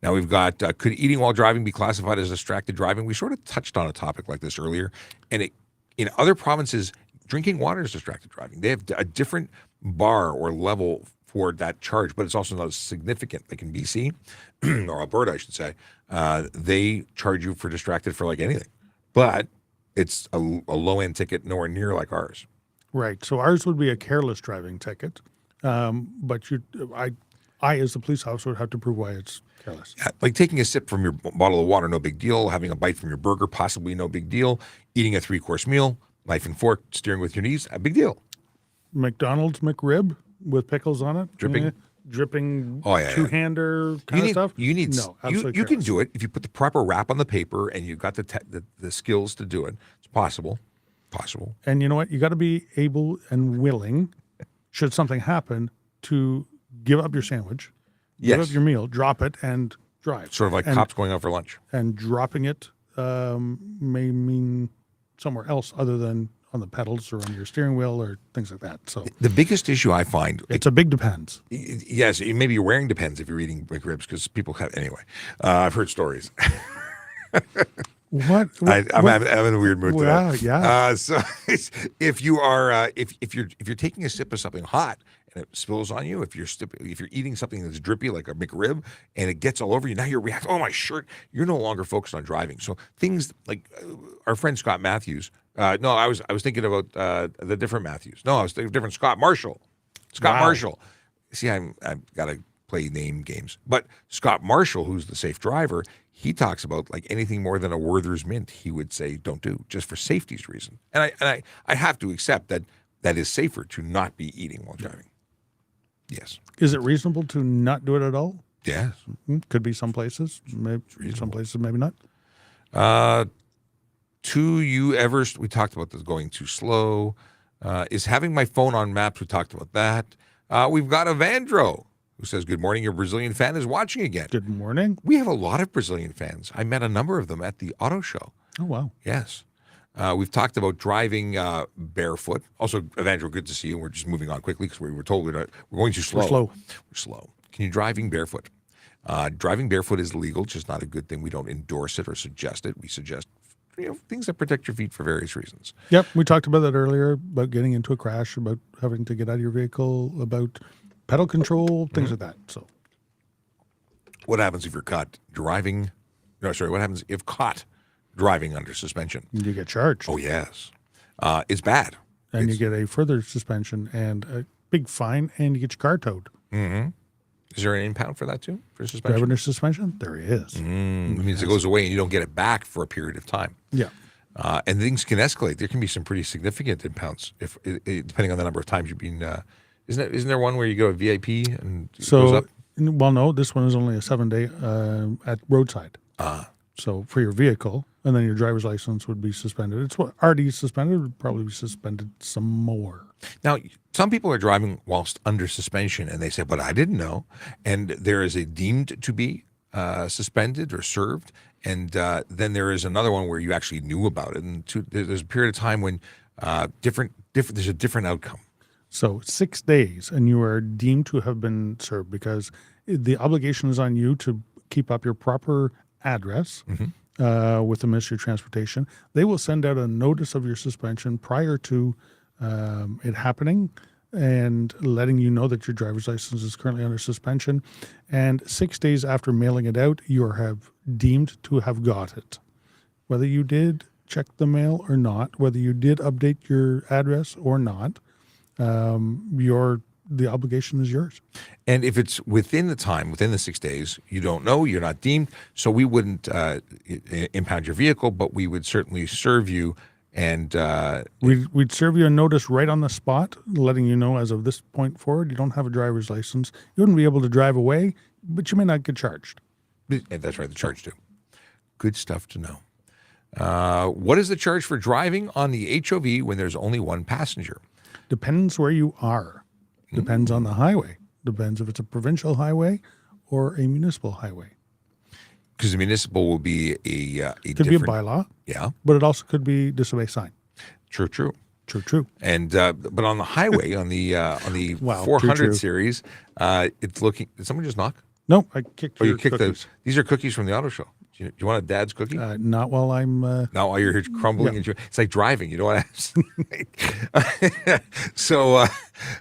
Now we've got, could eating while driving be classified as distracted driving? We sort of touched on a topic like this earlier. And in other provinces, drinking water is distracted driving. They have a different bar or level for that charge, but it's also not as significant. Like in BC, or Alberta, I should say, they charge you for distracted for like anything. But it's a low-end ticket, nowhere near like ours. Right. So ours would be a careless driving ticket. But I, as the police officer, would have to prove why it's careless. Like taking a sip from your bottle of water, no big deal. Having a bite from your burger, possibly no big deal. Eating a 3-course meal, knife and fork, steering with your knees, a big deal. McDonald's McRib with pickles on it. Dripping? Dripping yeah. two-hander kind of stuff. You need, no, absolutely you can careless. do it if you put the proper wrap on the paper and you've got the skills to do it. It's possible. Possible. And you know what? You got to be able and willing, should something happen, to give up your sandwich, give Yes. up your meal, drop it, and drive. Sort of like cops going out for lunch. And dropping it may mean somewhere else other than on the pedals or on your steering wheel or things like that. So The biggest issue I find, it's a big depends. yes, maybe your wearing depends if you're eating McRibs because people have, anyway, I've heard stories. What? I'm in a weird mood today. Wow, yeah. So if you are if you're taking a sip of something hot and it spills on you, if you're eating something that's drippy like a McRib and it gets all over you, now you're reacting. Oh, my shirt! You're no longer focused on driving. So things like our friend Scott Matthews. No, I was thinking about the different Matthews. No, I was thinking different Scott Marshall. Scott Wow. Marshall. See, I've got to play name games. But Scott Marshall, who's the safe driver, he talks about like anything more than a Werther's mint, he would say don't do, just for safety's reason. And I have to accept that is safer to not be eating while driving. Yes. Is it reasonable to not do it at all? Yes. Could be some places. Maybe some places, maybe not. We talked about this going too slow. Is having my phone on maps, we talked about that. We've got Evandro, who says, good morning, your Brazilian fan is watching again. Good morning. We have a lot of Brazilian fans. I met a number of them at the auto show. Oh, wow. Yes. We've talked about driving barefoot. Also, Evandro, good to see you. We're just moving on quickly because we were told we're going too slow. We're slow. Can you driving barefoot? Driving barefoot is legal, just not a good thing. We don't endorse it or suggest it. We suggest things that protect your feet for various reasons. Yep, we talked about that earlier, about getting into a crash, about having to get out of your vehicle, about pedal control, things like that. So, what happens if you're caught driving? No, sorry. What happens if caught driving under suspension? you get charged. Oh, yes. It's bad. And you get a further suspension and a big fine, and you get your car towed. Mm-hmm. Is there an impound for that too? For suspension? Driver under suspension? There he is. It means it goes away and you don't get it back for a period of time. Yeah. And things can escalate. There can be some pretty significant impounds if depending on the number of times you've been. Isn't there one where you go to VIP and it goes up? Well, no, this one is only a 7-day at roadside. So for your vehicle, and then your driver's license would be suspended. It's what already suspended, would probably be suspended some more. Now, some people are driving whilst under suspension, and they say, but I didn't know. And there is a deemed to be suspended or served, and then there is another one where you actually knew about it. And there's a period of time when there's a different outcome. So 6 days, and you are deemed to have been served because the obligation is on you to keep up your proper address with the Ministry of Transportation. They will send out a notice of your suspension prior to it happening and letting you know that your driver's license is currently under suspension. And 6 days after mailing it out, you are deemed to have got it. Whether you did check the mail or not, whether you did update your address or not, the obligation is yours. And if it's within the 6 days, you don't know, you're not deemed, so we wouldn't impound your vehicle, but we would certainly serve you. And we'd serve you a notice right on the spot, letting you know as of this point forward, you don't have a driver's license. You wouldn't be able to drive away, but you may not get charged. And that's right, the charge too. Good stuff to know. What is the charge for driving on the HOV when there's only one passenger? Depends where you are. Depends on the highway. Depends if it's a provincial highway or a municipal highway. Because the municipal will be a Could be a bylaw, Yeah, but it also could be disobey sign. true. True. And but on the highway, on the Wow, 400 true. series, it's looking. Did someone just knock? No, I kicked Oh, your you kicked cookies. these are cookies from the auto show. Do you want a dad's cookie? Not while I'm... Now while you're here crumbling, yeah. it's like driving. You don't want to. So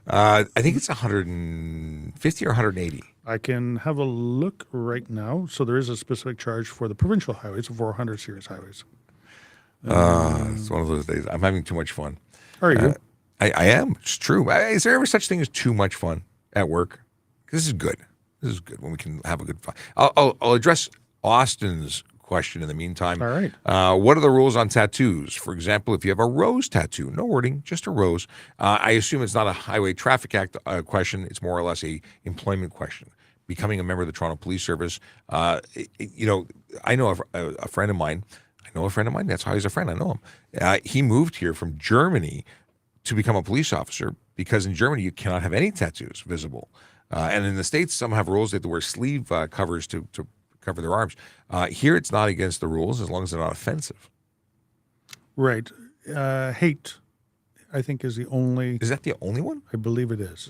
I think it's 150 or 180. I can have a look right now. So there is a specific charge for the provincial highways, 400 series highways. It's one of those days. I'm having too much fun. Are you? I am. It's true. Is there ever such thing as too much fun at work? This is good. This is good when we can have a good fun. I'll address Austin's question in the meantime. All right. What are the rules on tattoos? For example, if you have a rose tattoo, no wording, just a rose. I assume it's not a Highway Traffic Act question. It's more or less a employment question. Becoming a member of the Toronto Police Service. You know, I know a friend of mine. That's how he's a friend. I know him. He moved here from Germany to become a police officer because in Germany you cannot have any tattoos visible. And in the States, some have rules. They have to wear sleeve covers to cover their arms. Here, it's not against the rules as long as they're not offensive. Right. Hate, I think, is the only... Is that the only one? I believe it is.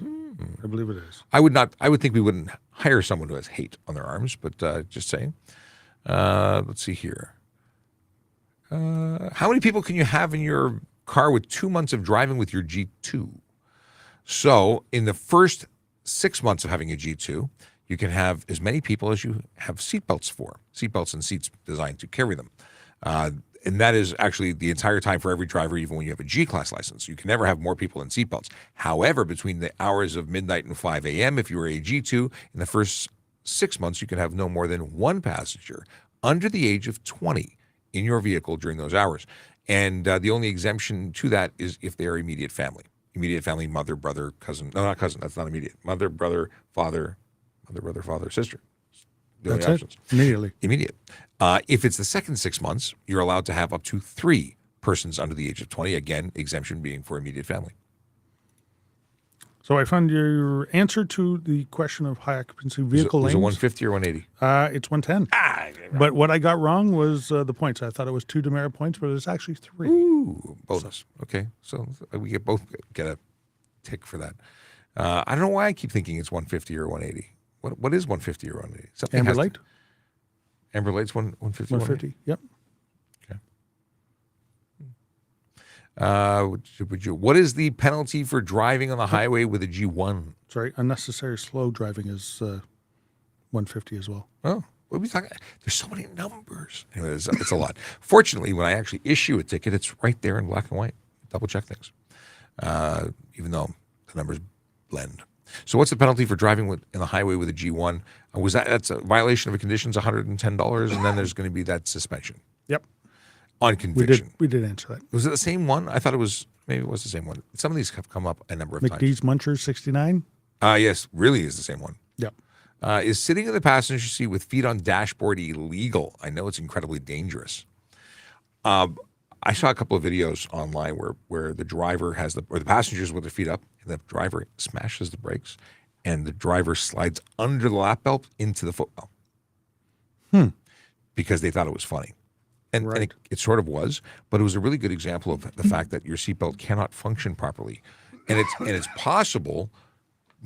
I believe it is. I would not. I would think we wouldn't hire someone who has hate on their arms, but just saying. Let's see here. How many people can you have in your car with 2 months of driving with your G2? So in the first 6 months of having a G2, you can have as many people as you have seatbelts for. Seatbelts and seats designed to carry them. And that is actually the entire time for every driver, even when you have a G-Class license. You can never have more people in seatbelts. However, between the hours of midnight and 5 a.m., if you were a G2, in the first 6 months, you can have no more than one passenger under the age of 20 in your vehicle during those hours. And the only exemption to that is if they are immediate family. Immediate family, mother, brother, cousin. No, not cousin. That's not immediate. Mother, brother, father, sister. The only That's options. it. Immediately. Immediate. If it's the second 6 months, you're allowed to have up to 3 persons under the age of 20. Again, exemption being for immediate family. So I found your answer to the question of high occupancy vehicle Was it lanes. 150 or 180? It's 110. But what I got wrong was the points. I thought it was 2 demerit points, but it's actually 3. Ooh, bonus. Okay, so we both get a tick for that. I don't know why I keep thinking it's 150 or 180. What is 150 or 180? Something Amber has to- light? Amber Light's 150. 150. Yep. What is the penalty for driving on the highway with a G1? Sorry, unnecessary slow driving is 150 as well. Oh, what are we talking? There's so many numbers. Anyway, it's a lot. Fortunately, when I actually issue a ticket, it's right there in black and white. Double check things, even though the numbers blend. So, what's the penalty for driving in the highway with a G1? That's a violation of a conditions, $110, and then there's going to be that suspension. Yep. On conviction. We did answer that. Was it the same one? I thought maybe it was the same one. Some of these have come up a number of times. McDee's Munchers 69? Yes, really is the same one. Yep. Is sitting in the passenger seat with feet on dashboard illegal? I know it's incredibly dangerous. I saw a couple of videos online where the driver or the passengers with their feet up, and the driver smashes the brakes, and the driver slides under the lap belt into the footwell. Because they thought it was funny. And it sort of was, but it was a really good example of the fact that your seatbelt cannot function properly. And it's possible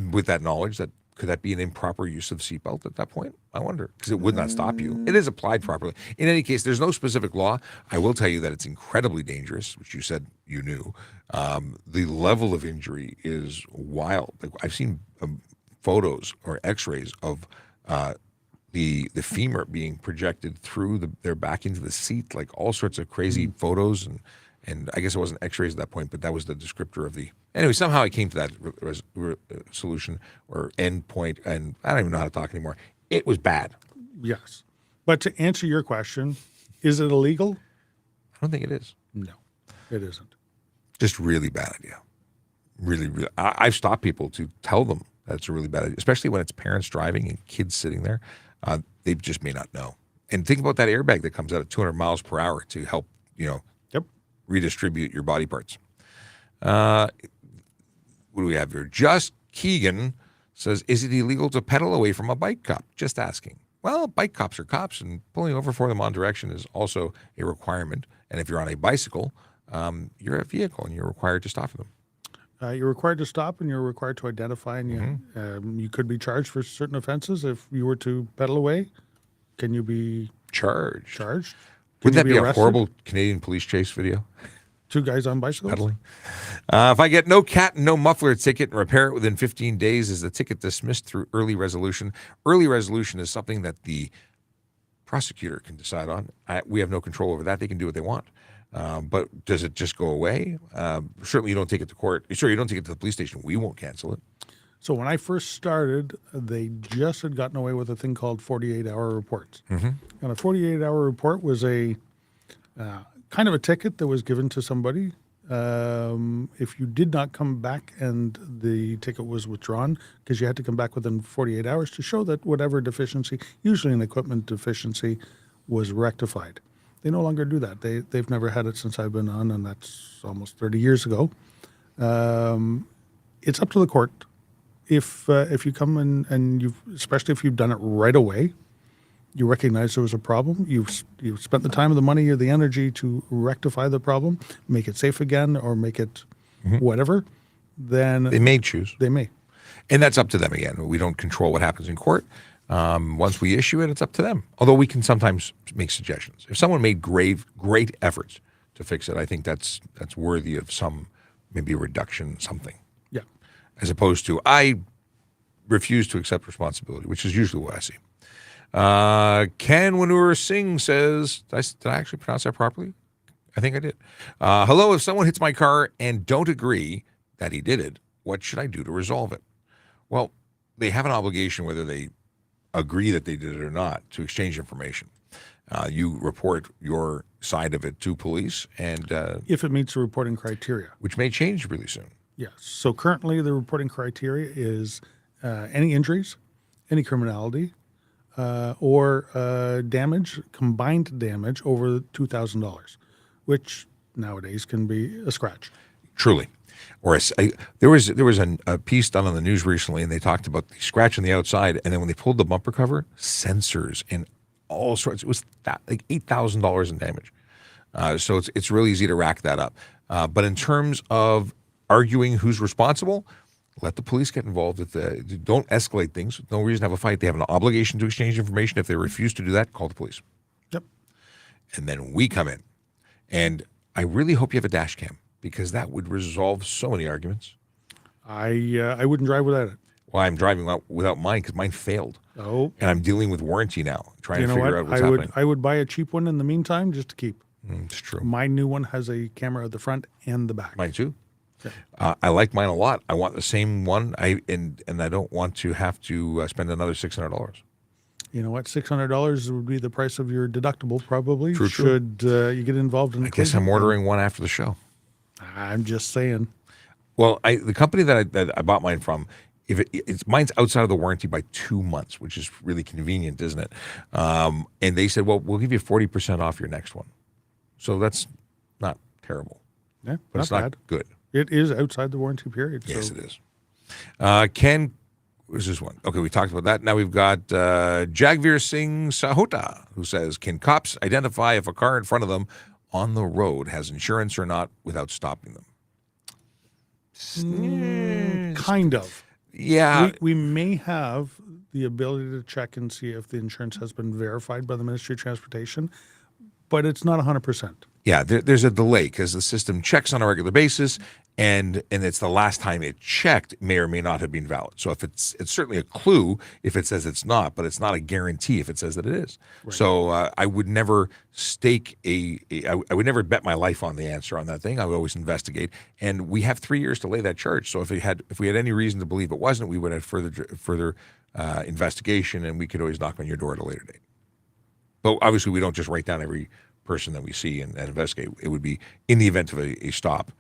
with that knowledge that could that be an improper use of seatbelt at that point? I wonder, because it would not stop you. It is applied properly. In any case, there's no specific law. I will tell you that it's incredibly dangerous, which you said you knew. The level of injury is wild. Like, I've seen photos or X-rays of the femur being projected through their back into the seat, like all sorts of crazy photos, and I guess it wasn't X-rays at that point, but that was the descriptor of the. Anyway, somehow I came to that solution or end point, and I don't even know how to talk anymore. It was bad. Yes. But to answer your question, is it illegal? I don't think it is. No, it isn't. Just really bad idea. Really, really. I've stopped people to tell them that's a really bad idea, especially when it's parents driving and kids sitting there. They just may not know. And think about that airbag that comes out at 200 miles per hour to help, redistribute your body parts. What do we have here? Just Keegan says, is it illegal to pedal away from a bike cop? Just asking. Well, bike cops are cops, and pulling over for them on direction is also a requirement. And if you're on a bicycle, you're a vehicle, and you're required to stop for them. You're required to stop, and you're required to identify, and you could be charged for certain offenses if you were to pedal away. Can you be Charged. Can Wouldn't you that be a arrested? horrible Canadian police chase video? 2 guys on bicycles? Pedaling. If I get no cat and no muffler ticket and repair it within 15 days, is the ticket dismissed through early resolution? Early resolution is something that the prosecutor can decide on. We have no control over that. They can do what they want. But does it just go away? Certainly you don't take it to court. Sure, you don't take it to the police station. We won't cancel it. So when I first started, they just had gotten away with a thing called 48-hour reports. And a 48-hour report was a kind of a ticket that was given to somebody. If you did not come back and the ticket was withdrawn, because you had to come back within 48 hours to show that whatever deficiency, usually an equipment deficiency, was rectified. They no longer do that. They've never had it since I've been on, and that's almost 30 years ago. It's up to the court. If you come in and especially if you've done it right away, you recognize there was a problem, you've spent the time, the money, or the energy to rectify the problem, make it safe again, or make it whatever, then They may choose. they may. And that's up to them again. We don't control what happens in court. Once we issue it, it's up to them. Although we can sometimes make suggestions. If someone made great efforts to fix it, I think that's worthy of some, maybe a reduction, something. Yeah. As opposed to, I refuse to accept responsibility, which is usually what I see. Ken Wanur Singh says, did I actually pronounce that properly? I think I did. Hello, if someone hits my car and don't agree that he did it, what should I do to resolve it? Well, they have an obligation, whether they agree that they did it or not, to exchange information. You report your side of it to police, and If it meets the reporting criteria. which may change really soon. Yes. So currently the reporting criteria is any injuries, any criminality, or damage, combined damage over $2,000, which nowadays can be a scratch. Truly. Or there was a piece done on the news recently, and they talked about the scratch on the outside, and then when they pulled the bumper cover, sensors and all sorts. It was like $8,000 in damage. So it's really easy to rack that up. But in terms of arguing who's responsible, let the police get involved. Don't escalate things. No reason to have a fight. They have an obligation to exchange information. If they refuse to do that, call the police. Yep. And then we come in. And I really hope you have a dash cam, because that would resolve so many arguments. I wouldn't drive without it. Well, I'm driving without mine because mine failed. Oh. And I'm dealing with warranty now, trying You to know figure what? out what's happening. I would buy a cheap one in the meantime just to keep. It's true. My new one has a camera at the front and the back. Mine too. I like mine a lot. I want the same one. And I don't want to have to spend another $600. You know what? $600 would be the price of your deductible, probably. True. Should you get involved in? I guess I'm ordering one after the show. I'm just saying. Well, the company that I bought mine from, mine's outside of the warranty by 2 months, which is really convenient, isn't it? And they said, well, we'll give you 40% off your next one. So that's not terrible. Yeah, But it's not not bad. good. It is outside the warranty period. Yes, so. it is. Ken, where's this one? Okay, we talked about that. Now we've got Jagveer Singh Sahota, who says, can cops identify if a car in front of them on the road has insurance or not without stopping them? Kind of. Yeah. We may have the ability to check and see if the insurance has been verified by the Ministry of Transportation, but it's not 100%. Yeah, there's a delay because the system checks on a regular basis, and it's the last time it checked may or may not have been valid. So if it's certainly a clue if it says it's not, but it's not a guarantee if it says that it is. Right. So I would never stake I would never bet my life on the answer on that thing. I would always investigate, and we have 3 years to lay that charge. So if we had any reason to believe it wasn't, we would have further investigation, and we could always knock on your door at a later date. But obviously, we don't just write down every person that we see and investigate. It would be in the event of a stop,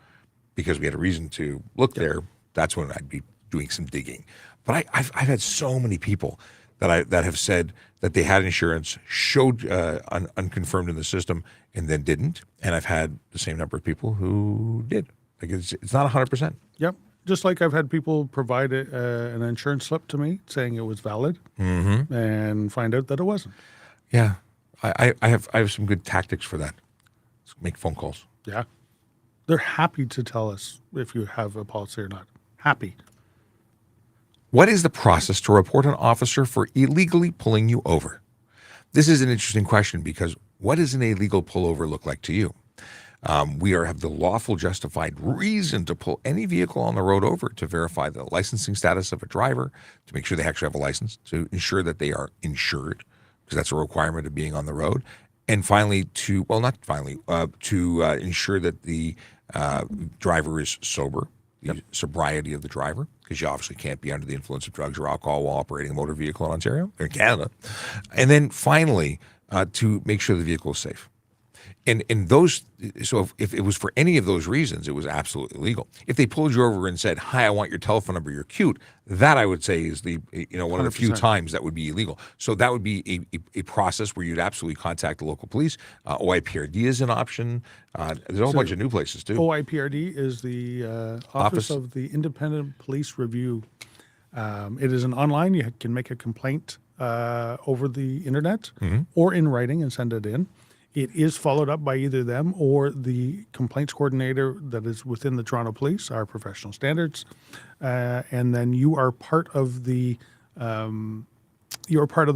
because we had a reason to look there. That's when I'd be doing some digging. But I've had so many people that have said that they had insurance, showed unconfirmed in the system, and then didn't. And I've had the same number of people who did. Like it's not 100%. Yep. Just like I've had people provide an insurance slip to me saying it was valid and find out that it wasn't. Yeah. I have some good tactics for that. Let's make phone calls. Yeah. They're happy to tell us if you have a policy or not. Happy. What is the process to report an officer for illegally pulling you over? This is an interesting question because what does an illegal pullover look like to you? We have the lawful justified reason to pull any vehicle on the road over to verify the licensing status of a driver, to make sure they actually have a license, to ensure that they are insured, because that's a requirement of being on the road. And finally, to ensure that the driver is sober, the sobriety of the driver, because you obviously can't be under the influence of drugs or alcohol while operating a motor vehicle in Ontario or Canada. And then finally, to make sure the vehicle is safe. And those, so if it was for any of those reasons, it was absolutely illegal. If they pulled you over and said, "Hi, I want your telephone number, you're cute," that I would say is one of the few 100%. times that would be illegal. So that would be a process where you'd absolutely contact the local police. OIPRD is an option. There's a whole bunch of new places too. OIPRD is the Office of the Independent Police Review. It is an online. You can make a complaint over the internet or in writing and send it in. It is followed up by either them or the complaints coordinator that is within the Toronto Police, our professional standards, and then you are part of the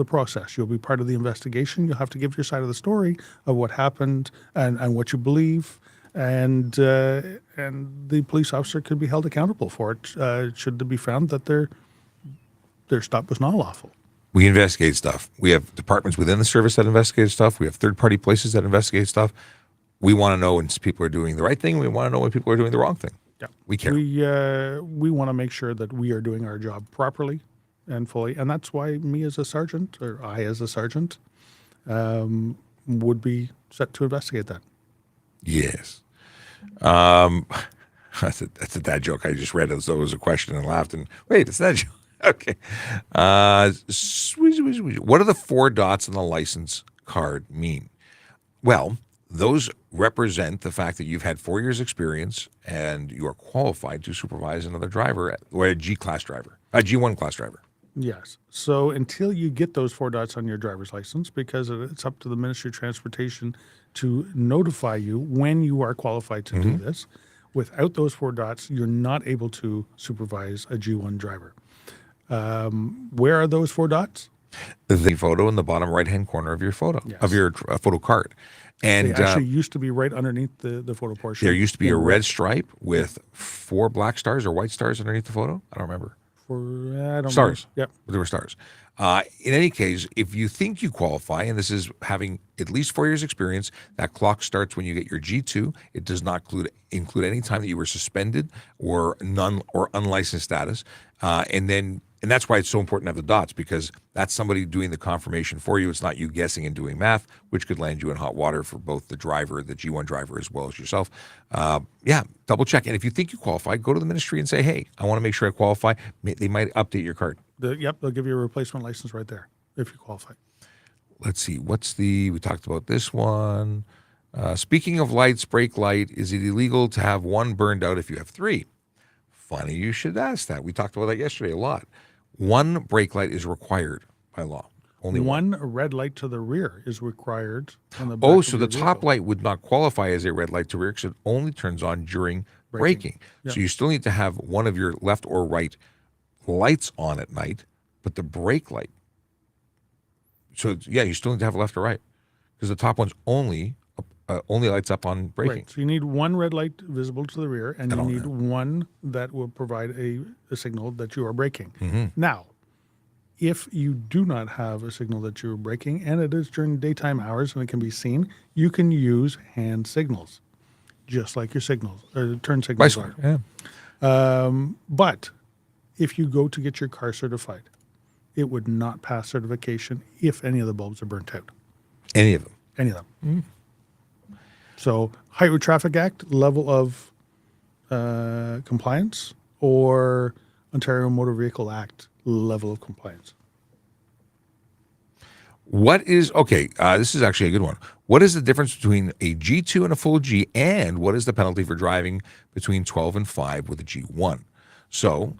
process. You'll be part of the investigation. You'll have to give your side of the story of what happened and what you believe, and the police officer could be held accountable for it should it be found that their stop was not lawful. We investigate stuff. We have departments within the service that investigate stuff. We have third-party places that investigate stuff. We want to know when people are doing the right thing. We want to know when people are doing the wrong thing. Yeah, we care. We want to make sure that we are doing our job properly and fully, and that's why me as a sergeant, or I as a sergeant, would be set to investigate that. Yes. That's a dad joke. I just read it as though it was a question and laughed. And wait, it's that joke. Okay. What do the 4 dots on the license card mean? Well, those represent the fact that you've had 4 years experience and you are qualified to supervise another driver, or a G-class driver, a G1 class driver. Yes. So until you get those 4 dots on your driver's license, because it's up to the Ministry of Transportation to notify you when you are qualified to do this, without those 4 dots, you're not able to supervise a G1 driver. Where are those 4 dots? The photo in the bottom right-hand corner of your photo, of your photo card. And they actually used to be right underneath the photo portion. There used to be a red stripe with 4 black stars or white stars underneath the photo. I don't remember. I don't stars. Yep. There were stars. In any case, if you think you qualify, and this is having at least 4 years experience, that clock starts when you get your G2. It does not include any time that you were suspended or unlicensed status. And that's why it's so important to have the dots, because that's somebody doing the confirmation for you. It's not you guessing and doing math, which could land you in hot water for both the driver, the G1 driver, as well as yourself. Double check. And if you think you qualify, go to the ministry and say, "Hey, I want to make sure I qualify." They might update your card. They'll give you a replacement license right there if you qualify. Let's see. We talked about this one. Speaking of lights, brake light, is it illegal to have one burned out if you have 3? Funny you should ask that. We talked about that yesterday a lot. 1 brake light is required by law. Only one red light to the rear is required on the back so the top light would not qualify as a red light to rear because it only turns on during braking. Yep. So you still need to have one of your left or right lights on at night, but the brake light. So you still need to have left or right, because the top one's only lights up on braking. Right. So you need 1 red light visible to the rear, and you need 1 that will provide a signal that you are braking. Now, if you do not have a signal that you're braking, and it is during daytime hours and it can be seen, you can use hand signals, just like your signals or turn signals are. Yeah. But if you go to get your car certified, it would not pass certification if any of the bulbs are burnt out. Any of them. Any of them. So, Highway Traffic Act level of compliance, or Ontario Motor Vehicle Act level of compliance? This is actually a good one. What is the difference between a G2 and a full G, and what is the penalty for driving between 12 and 5 with a G1? So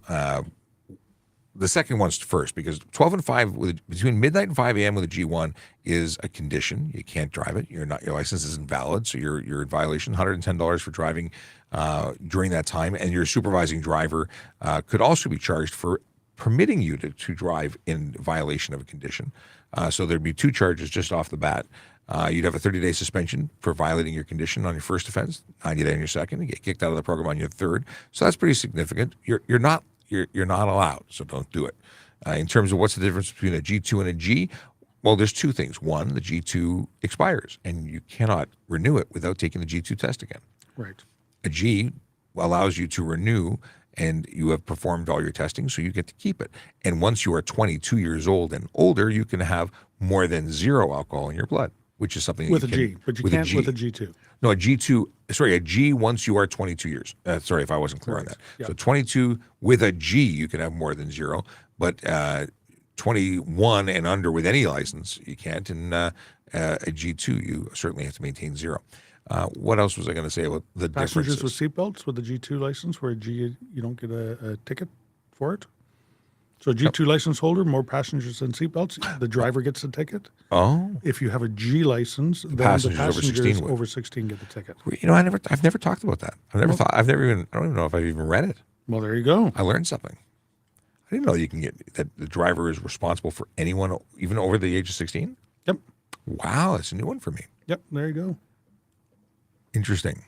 the second one's first, because 12 and 5 between midnight and 5 a.m. with a G1 is a condition. You can't drive it. Your license isn't valid, so you're in violation. $110 for driving during that time, and your supervising driver could also be charged for permitting you to drive in violation of a condition. So there'd be 2 charges just off the bat. You'd have a 30-day suspension for violating your condition on your first offense, 90 days on your second, and get kicked out of the program on your third. So that's pretty significant. You're not allowed, so don't do it. In terms of what's the difference between a G2 and a G, well, there's 2 things. One, the G2 expires, and you cannot renew it without taking the G2 test again. Right. A G allows you to renew, and you have performed all your testing, so you get to keep it. And once you are 22 years old and older, you can have more than 0 alcohol in your blood, which is something With a G, but you can't with a G2. No, a G once you are 22 years. Sorry if I wasn't clear on that. Yep. So 22 with a G, you can have more than 0, but 21 and under with any license, you can't. And a G2, you certainly have to maintain 0. What else was I going to say about the Passengers differences? with seatbelts with a G2 license, where a G, you don't get a ticket for it. So a G2 license holder, more passengers than seatbelts, the driver gets the ticket. Oh, If you have a G license, then the passengers over passengers 16 would. over 16 get the ticket. I've never talked about that. I don't even know if I've even read it. Well, there you go. I learned something. I didn't know you can get that the driver is responsible for anyone even over the age of 16. Yep. Wow, that's a new one for me. Yep. There you go. Interesting.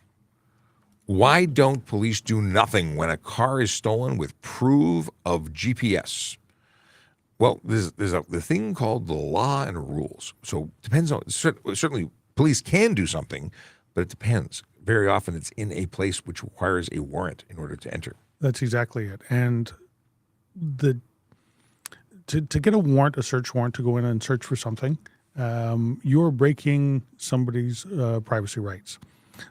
Why don't police do nothing when a car is stolen with proof of GPS? Well, there's the thing called the law and rules. So it depends on, certainly police can do something, but it depends. Very often it's in a place which requires a warrant in order to enter. That's exactly it. And to get a warrant, a search warrant to go in and search for something, you're breaking somebody's privacy rights.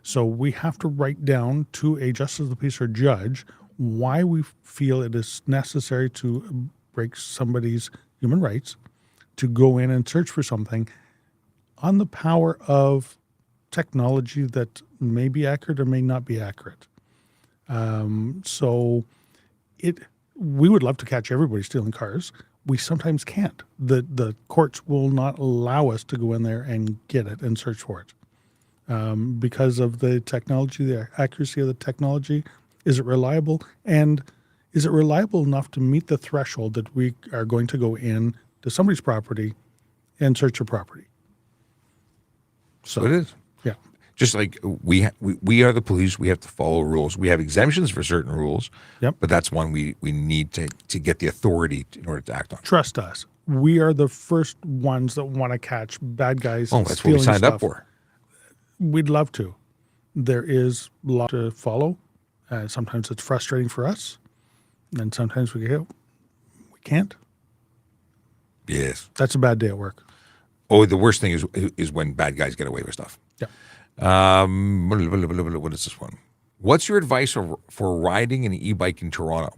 So we have to write down to a justice of the peace or judge why we feel it is necessary to break somebody's human rights to go in and search for something on the power of technology that may be accurate or may not be accurate. We would love to catch everybody stealing cars. We sometimes can't. The courts will not allow us to go in there and get it and search for it. Because of the technology, the accuracy of the technology. Is it reliable? And is it reliable enough to meet the threshold that we are going to go in to somebody's property and search their property? So it is. Yeah. Just like we are the police, we have to follow rules. We have exemptions for certain rules, Yep. but that's one we need to get the authority in order to act on. Trust us. We are the first ones that want to catch bad guys. Oh, that's what we stealing signed up stuff. for. We'd love to. There is a lot to follow. Sometimes it's frustrating for us, and sometimes we can't. Yes. That's a bad day at work. Oh, the worst thing is when bad guys get away with stuff. Yeah. What is this one? What's your advice for riding an e-bike in Toronto?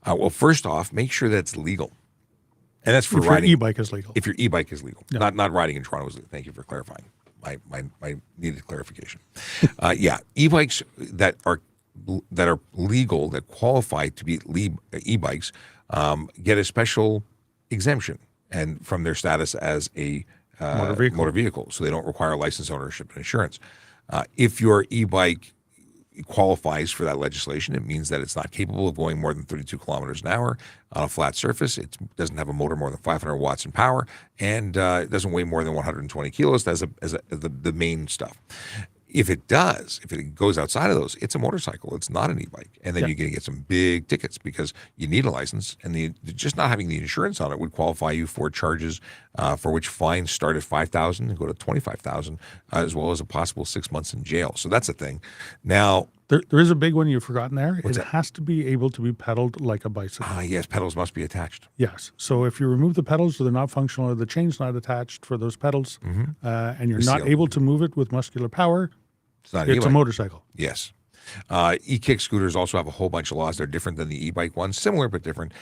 Well, first off, make sure that's legal, and that's for If riding. your e-bike is legal. If your e-bike is legal, Yeah. not riding in Toronto is legal. Thank you for clarifying. My needed clarification. Yeah, e-bikes that are legal, that qualify to be e-bikes, get a special exemption and from their status as a motor vehicle, so they don't require license, ownership, and insurance. If your e-bike qualifies for that legislation, it means that it's not capable of going more than 32 kilometers an hour on a flat surface. It doesn't have a motor more than 500 watts in power, and it doesn't weigh more than 120 kilos as the main stuff. If it goes outside of those, it's a motorcycle. It's not an e-bike. And then Yeah. you're going to get some big tickets because you need a license. And just not having the insurance on it would qualify you for charges for which fines start at $5,000 and go to $25,000, as well as a possible 6 months in jail. So that's a thing. Now, There is a big one you've forgotten there. What's It that? has to be able to be pedaled like a bicycle. yes, pedals must be attached. Yes. So if you remove the pedals or they're not functional or the chain's not attached for those pedals and you're not Sealed. able to move it with muscular power, It's not an it's e-bike. a motorcycle. Yes. E-kick scooters also have a whole bunch of laws. They're different than the e-bike ones, similar but different.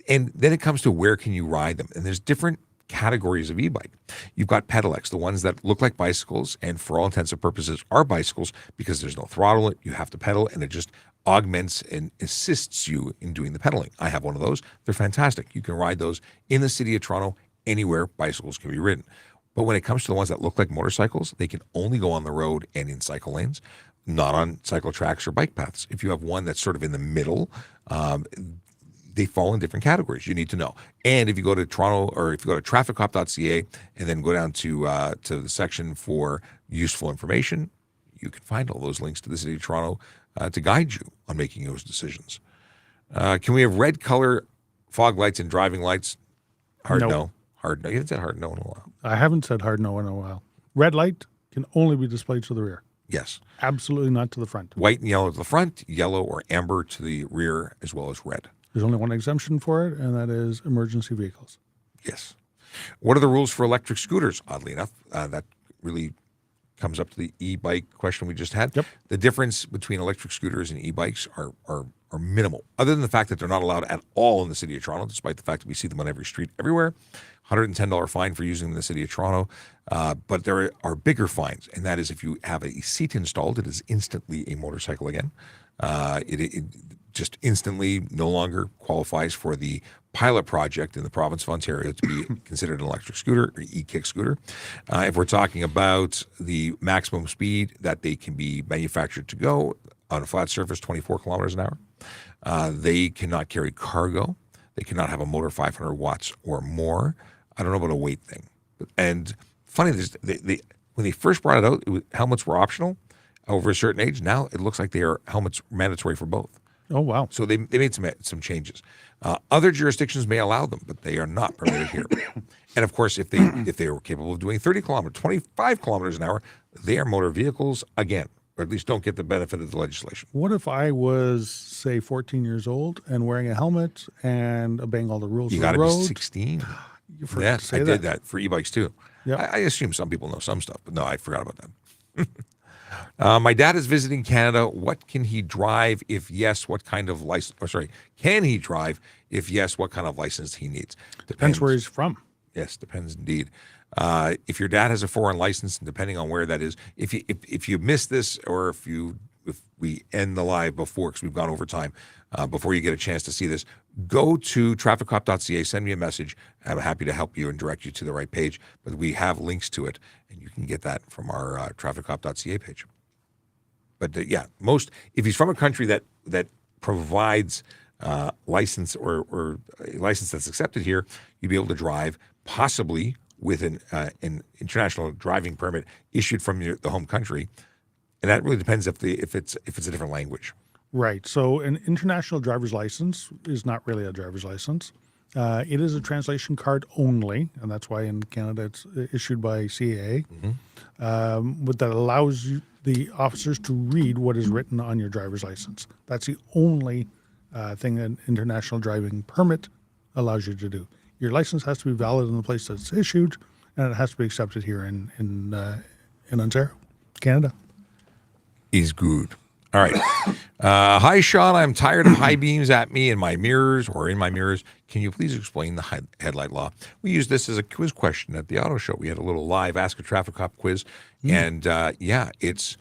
And then it comes to where can you ride them? And there's different categories of e-bike. You've got pedelecs, the ones that look like bicycles and for all intents and purposes are bicycles because there's no throttle, you have to pedal, and it just augments and assists you in doing the pedaling. I have one of those. They're fantastic. You can ride those in the city of Toronto, anywhere bicycles can be ridden. But when it comes to the ones that look like motorcycles, they can only go on the road and in cycle lanes, not on cycle tracks or bike paths. If you have one that's sort of in the middle, they fall in different categories. You need to know. And if you go to Toronto, or if you go to TrafficCop.ca and then go down to the section for useful information, you can find all those links to the City of Toronto to guide you on making those decisions. Can we have red color fog lights and driving lights? Hard No. no. Hard no. You haven't said hard no in a while. I haven't said hard no in a while. Red light can only be displayed to the rear. Yes. Absolutely not to the front. White and yellow to the front, yellow or amber to the rear, as well as red. There's only one exemption for it, and that is emergency vehicles. Yes. What are the rules for electric scooters? Oddly enough, that really comes up to the e-bike question we just had. Yep. The difference between electric scooters and e-bikes are minimal, other than the fact that they're not allowed at all in the City of Toronto, despite the fact that we see them on every street everywhere. $110 fine for using them in the City of Toronto. But there are bigger fines, and that is if you have a seat installed, it is instantly a motorcycle again. It just instantly no longer qualifies for the pilot project in the province of Ontario to be considered an electric scooter or e-kick scooter. If we're talking about the maximum speed that they can be manufactured to go on a flat surface, 24 kilometers an hour, they cannot carry cargo. They cannot have a motor 500 watts or more. I don't know about a weight thing. And funny, when they first brought it out, helmets were optional over a certain age. Now it looks like they are helmets mandatory for both. Oh, wow. So they made some changes. Other jurisdictions may allow them, but they are not permitted here. And of course, if they were capable of doing 30 kilometers, 25 kilometers an hour, they are motor vehicles again, or at least don't get the benefit of the legislation. What if I was, say, 14 years old and wearing a helmet and obeying all the rules You of got the to road? be 16. You forgot Yes, to say I did that for e-bikes too. Yep. I assume some people know some stuff, but no, I forgot about that. My dad is visiting Canada. What can he drive? If yes, what kind of license? Or sorry, can he drive? If yes, what kind of license he needs? Depends where he's from. Yes, depends indeed. If your dad has a foreign license, and depending on where that is, if you miss this, or if we end the live before, because we've gone over time, before you get a chance to see this, go to TrafficCop.ca, send me a message. I'm happy to help you and direct you to the right page. But we have links to it, and you can get that from our TrafficCop.ca page. But if he's from a country that provides license or a license that's accepted here, you'd be able to drive possibly with an international driving permit issued from the home country, and that really depends if it's a different language. Right. So an international driver's license is not really a driver's license. It is a translation card only, and that's why in Canada it's issued by CAA. But that allows the officers to read what is written on your driver's license. That's the only thing an international driving permit allows you to do. Your license has to be valid in the place that's issued, and it has to be accepted here in Ontario, Canada. Is good. All right. Hi, Sean. I'm tired of high beams at me in my mirrors or in my mirrors. Can you please explain the headlight law? We used this as a quiz question at the auto show. We had a little live Ask a Traffic Cop quiz. And it's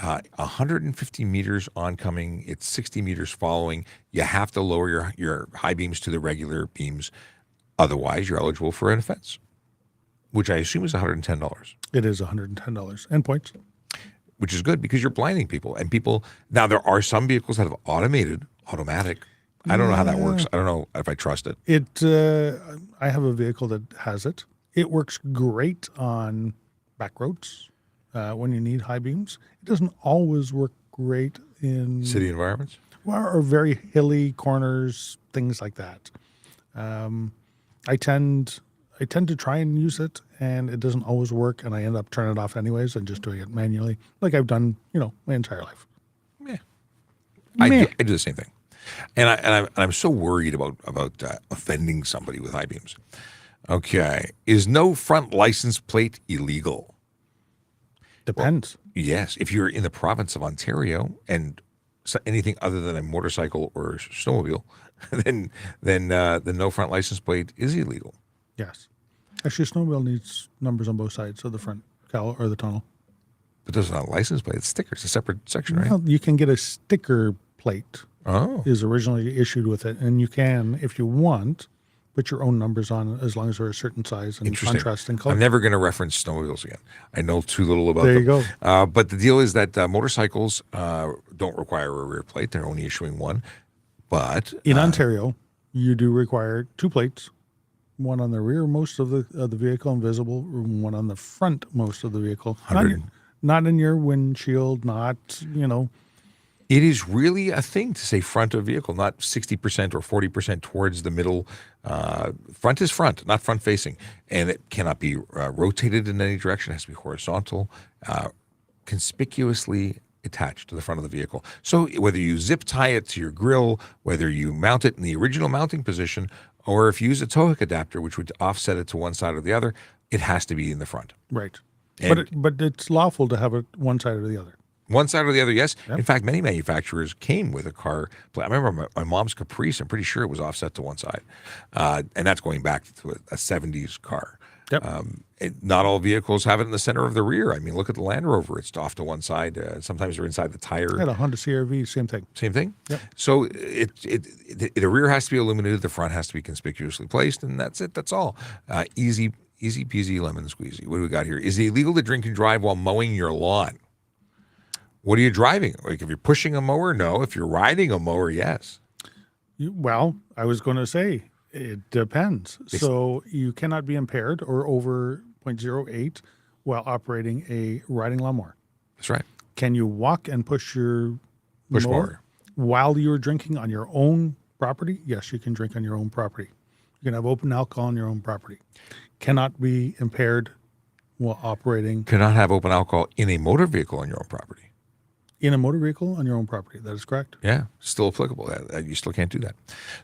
150 meters oncoming. It's 60 meters following. You have to lower your high beams to the regular beams. Otherwise, you're eligible for an offense, which I assume is $110. It is $110 and points. Which is good because you're blinding people. And people, now there are some vehicles that have automatic. I don't know how that works. I don't know if I trust it. I have a vehicle that has it. It works great on back roads when you need high beams. It doesn't always work great in City environments? or very hilly corners, things like that. I tend to try and use it, and it doesn't always work, and I end up turning it off anyways and just doing it manually, like I've done, my entire life. Yeah, I do the same thing, and I'm so worried about offending somebody with high beams. Okay, is no front license plate illegal? Depends. Well, yes, if you're in the province of Ontario and anything other than a motorcycle or snowmobile, then no front license plate is illegal. Yes. Actually, a snowmobile needs numbers on both sides of the front cowl or the tunnel. But those are not license plate. It's stickers. It's a separate section, right? Well, you can get a sticker plate. Oh. Is originally issued with it, and you can, if you want, put your own numbers on as long as they're a certain size and Interesting. contrast and color. I'm never going to reference snowmobiles again. I know too little about There them. you go. But the deal is that motorcycles don't require a rear plate. They're only issuing one. But In Ontario, you do require 2 plates, one on the rear most of the vehicle and visible, one on the front most of the vehicle. Not in your windshield, not, it is really a thing to say front of vehicle, not 60% or 40% towards the middle. Front is front, not front facing. And it cannot be rotated in any direction. It has to be horizontal, conspicuously attached to the front of the vehicle. So whether you zip tie it to your grill, whether you mount it in the original mounting position, or if you use a tow hook adapter, which would offset it to one side or the other, it has to be in the front. right. And But it's lawful to have it one side or the other. one side or the other, yes. Yep. In fact, many manufacturers came with a car. I remember my mom's Caprice. I'm pretty sure it was offset to one side, and that's going back to a 70s car. Yep. Not all vehicles have it in the center of the rear. I mean, look at the Land Rover. It's off to one side. Sometimes they're inside the tire. Yeah, the Honda CR-V, same thing. Same thing. Yep. So the rear has to be illuminated. The front has to be conspicuously placed, and that's it. That's all. Easy peasy lemon squeezy. What do we got here? Is it illegal to drink and drive while mowing your lawn? What are you driving? Like if you're pushing a mower, no. If you're riding a mower, yes. Well, I was going to say it depends. So you cannot be impaired or over 0.08 while operating a riding lawnmower. That's right. Can you walk and push your Push mower. while you're drinking on your own property? Yes, you can drink on your own property. You can have open alcohol on your own property. Cannot be impaired while operating Cannot have open alcohol in a motor vehicle on your own property. in a motor vehicle on your own property. That is correct. Yeah, still applicable. You still can't do that.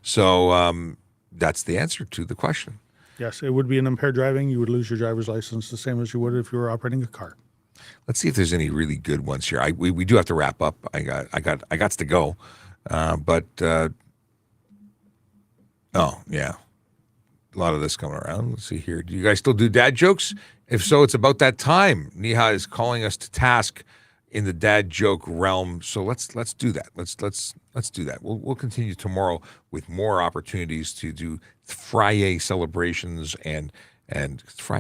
So that's the answer to the question. Yes, it would be an impaired driving. You would lose your driver's license the same as you would if you were operating a car. Let's see if there's any really good ones here. We do have to wrap up. I got to go, but oh yeah, a lot of this coming around. Let's see here. Do you guys still do dad jokes? If so, it's about that time. Neha is calling us to task in the dad joke realm. So let's do that. Let's do that. We'll continue tomorrow with more opportunities to do Friday celebrations and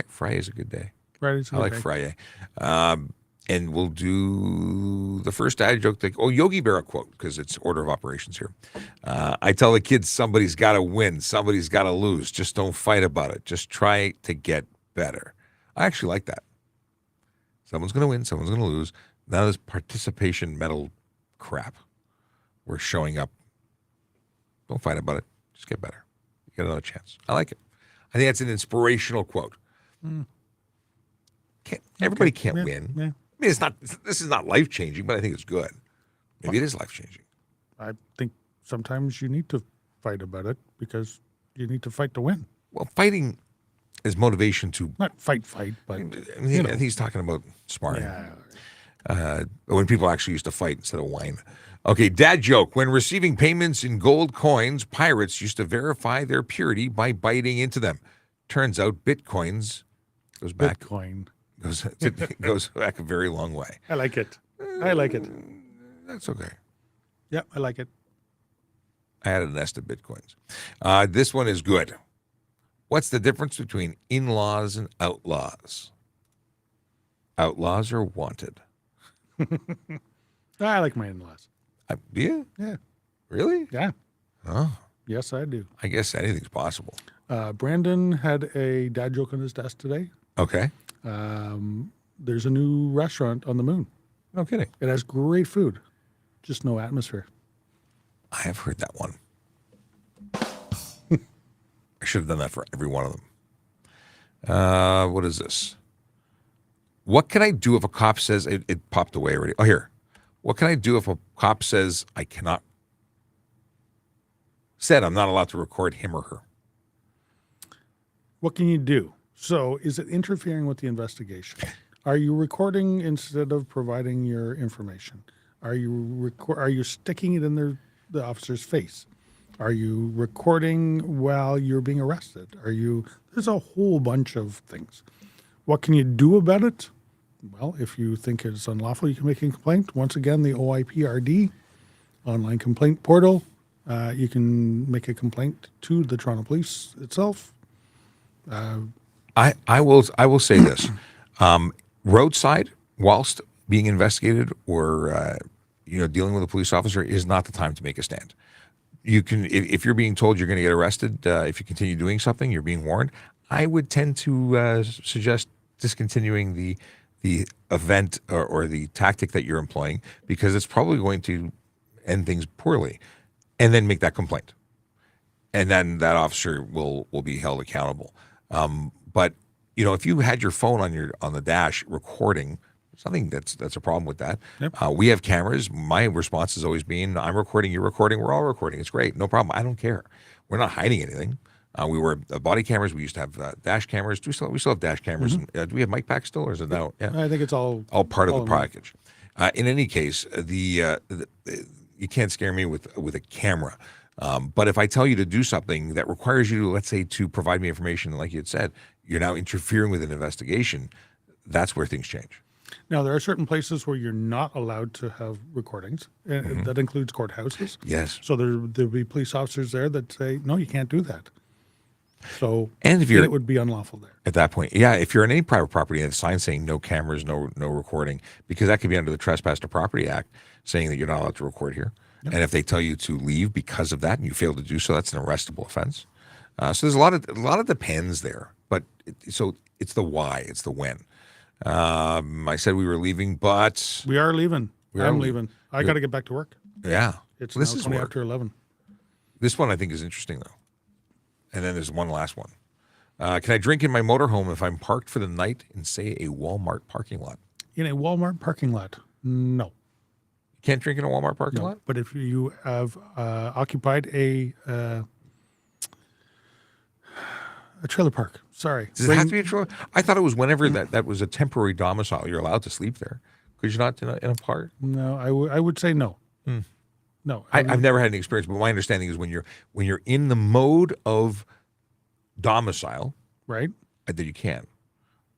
Friday is a good day. Right? I like Friday. And we'll do the first dad joke. Yogi Berra quote, because it's order of operations here. I tell the kids, somebody's got to win. Somebody's got to lose. Just don't fight about it. Just try to get better. I actually like that. Someone's going to win. Someone's going to lose. None of this participation medal crap. We're showing up. Don't fight about it. Just get better. You get another chance. I like it. I think that's an inspirational quote. Everybody can't win. Yeah. I mean, this is not life-changing, but I think it's good. Maybe it is life-changing. I think sometimes you need to fight about it because you need to fight to win. Well, fighting is motivation to... Not fight, but... I think he's talking about sparring. Yeah. When people actually used to fight instead of whine. Okay, dad joke. When receiving payments in gold coins, pirates used to verify their purity by biting into them. Turns out Bitcoins goes back... Bitcoin. goes back a very long way. I like it. I like it. That's okay. Yeah, I like it. I had a nest of Bitcoins. This one is good. What's the difference between in-laws and outlaws? Outlaws are wanted. I like my in-laws. Do you? Yeah. Really? Yeah. Oh, Yes, I do. I guess anything's possible. Brandon had a dad joke on his desk today. Okay. There's a new restaurant on the moon. No kidding. It has great food, just no atmosphere. I have heard that one. I should have done that for every one of them. What is this? What can I do if a cop says it popped away already? Oh, here. What can I do if a cop says I cannot? Said I'm not allowed to record him or her. What can you do? So is it interfering with the investigation? Are you recording instead of providing your information? Are you sticking it in the officer's face? Are you recording while you're being arrested? There's a whole bunch of things. What can you do about it? Well, if you think it's unlawful, you can make a complaint. Once again, the OIPRD, online complaint portal. You can make a complaint to the Toronto Police itself. I will say this: roadside, whilst being investigated or dealing with a police officer, is not the time to make a stand. You can, if you're being told you're going to get arrested, if you continue doing something, you're being warned. I would tend to suggest discontinuing the event or the tactic that you're employing, because it's probably going to end things poorly, and then make that complaint, and then that officer will be held accountable. But if you had your phone on the dash recording, something that's a problem with that. Yep. We have cameras. My response has always been, I'm recording, you're recording, we're all recording. It's great, no problem. I don't care. We're not hiding anything. We were body cameras. We used to have dash cameras. We still have dash cameras. Do we have mic packs still, or is it now? Yeah. I think it's all part of the package. In any case, you can't scare me with a camera. But if I tell you to do something that requires you, let's say, to provide me information, like you had said, you're now interfering with an investigation. That's where things change. Now, there are certain places where you're not allowed to have recordings. And that includes courthouses. Yes. So there'll be police officers there that say, no, you can't do that. So and if it would be unlawful there. At that point, yeah, if you're in any private property and a sign saying no cameras, no recording, because that could be under the Trespass to Property Act, saying that you're not allowed to record here. Yep. And if they tell you to leave because of that and you fail to do so, that's an arrestable offense. So there's a lot of depends there. But so it's the why, it's the when. I said we were leaving, but we are leaving. I'm leaving. I got to get back to work. Yeah, it's now 20 after 11. This one I think is interesting though. And then there's one last one. Can I drink in my motorhome if I'm parked for the night in, say, a Walmart parking lot? In a Walmart parking lot? No. You can't drink in a Walmart parking lot? But if you have occupied a trailer park, sorry. Does it have to be a trailer? I thought it was whenever that was a temporary domicile, you're allowed to sleep there. Could you not in a park? No, I would say no. No, I've never had any experience, but my understanding is when you're in the mode of domicile, right, that you can.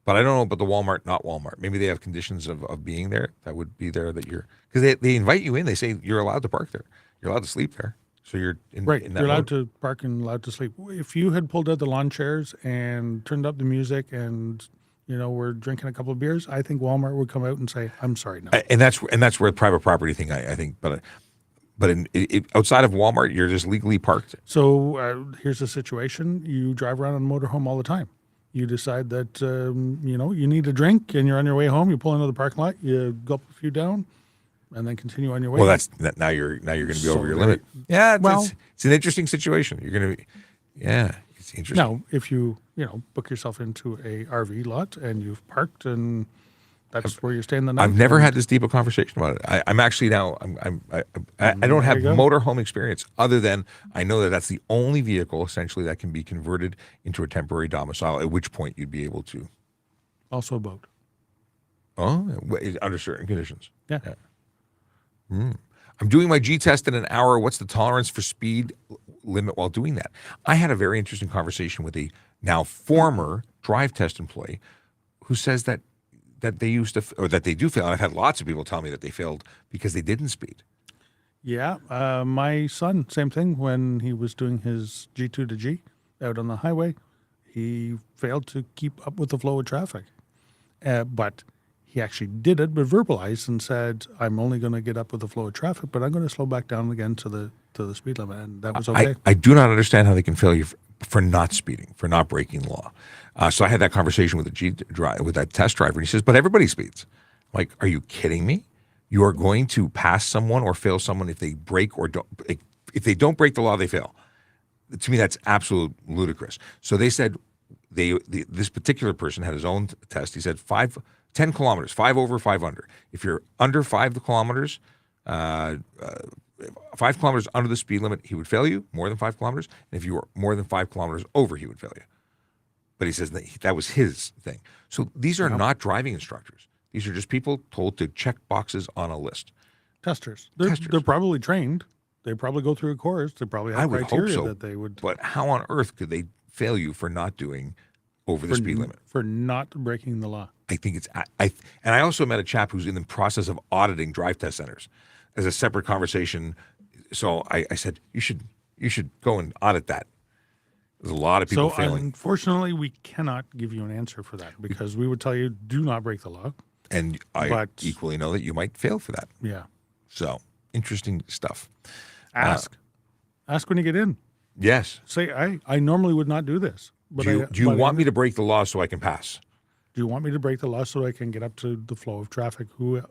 But I don't know about the Walmart, not Walmart. Maybe they have conditions of being there that would be there that you're, because they invite you in. They say you're allowed to park there. You're allowed to sleep there. So you're in, right. In that you're allowed mode. to park and allowed to sleep. If you had pulled out the lawn chairs and turned up the music and we're drinking a couple of beers, I think Walmart would come out and say, "I'm sorry, no." And that's where the private property thing I think, but outside of Walmart, you're just legally parked. So here's the situation: you drive around on a motorhome all the time. You decide that you need a drink, and you're on your way home. You pull into the parking lot, you gulp a few down, and then continue on your way. Well, now you're going to be over your limit. Yeah, it's an interesting situation. You're going to be, it's interesting. Now, if you book yourself into a RV lot and you've parked and that's where you're staying the night. I've never had this deep a conversation about it. I'm actually now. I don't have motorhome experience other than I know that that's the only vehicle essentially that can be converted into a temporary domicile. At which point you'd be able to. Also a boat. Oh, under certain conditions. Yeah. I'm doing my G test in an hour. What's the tolerance for speed limit while doing that? I had a very interesting conversation with a now former drive test employee who says that they used to, or that they do fail. And I've had lots of people tell me that they failed because they didn't speed. Yeah. My son, same thing. When he was doing his G2 to G out on the highway, he failed to keep up with the flow of traffic. But he actually did it, but verbalized and said, I'm only going to get up with the flow of traffic, but I'm going to slow back down again to the speed limit. And that was okay. I do not understand how they can fail you for not speeding, for not breaking law. So I had that conversation with with that test driver, and he says, but everybody speeds. I'm like, are you kidding me? You are going to pass someone or fail someone if they break or don't. If they don't break the law, they fail. To me, that's absolute ludicrous. So they said this particular person had his own test. He said 10 kilometers, 5 over, 5 under. If you're under 5 kilometers, 5 kilometers under the speed limit, he would fail you, more than 5 kilometers. And if you were more than 5 kilometers over, he would fail you. But he says that was his thing. So these are not driving instructors. These are just people told to check boxes on a list. Testers. They're probably trained. They probably go through a course. They probably I have would hope criteria so, that they would but how on earth could they fail you for not doing over the speed limit? for not breaking the law. I think it's and I also met a chap who's in the process of auditing drive test centers as a separate conversation. So I said you should go and audit that. There's a lot of people So failing, unfortunately, we cannot give you an answer for that because we would tell you do not break the law. and I but- equally know that you might fail for that. Yeah. So interesting stuff. Ask when you get in. Yes. Say I normally would not do this, but Do you want me to break the law so I can pass? Do you want me to break the law so I can get up to the flow of traffic who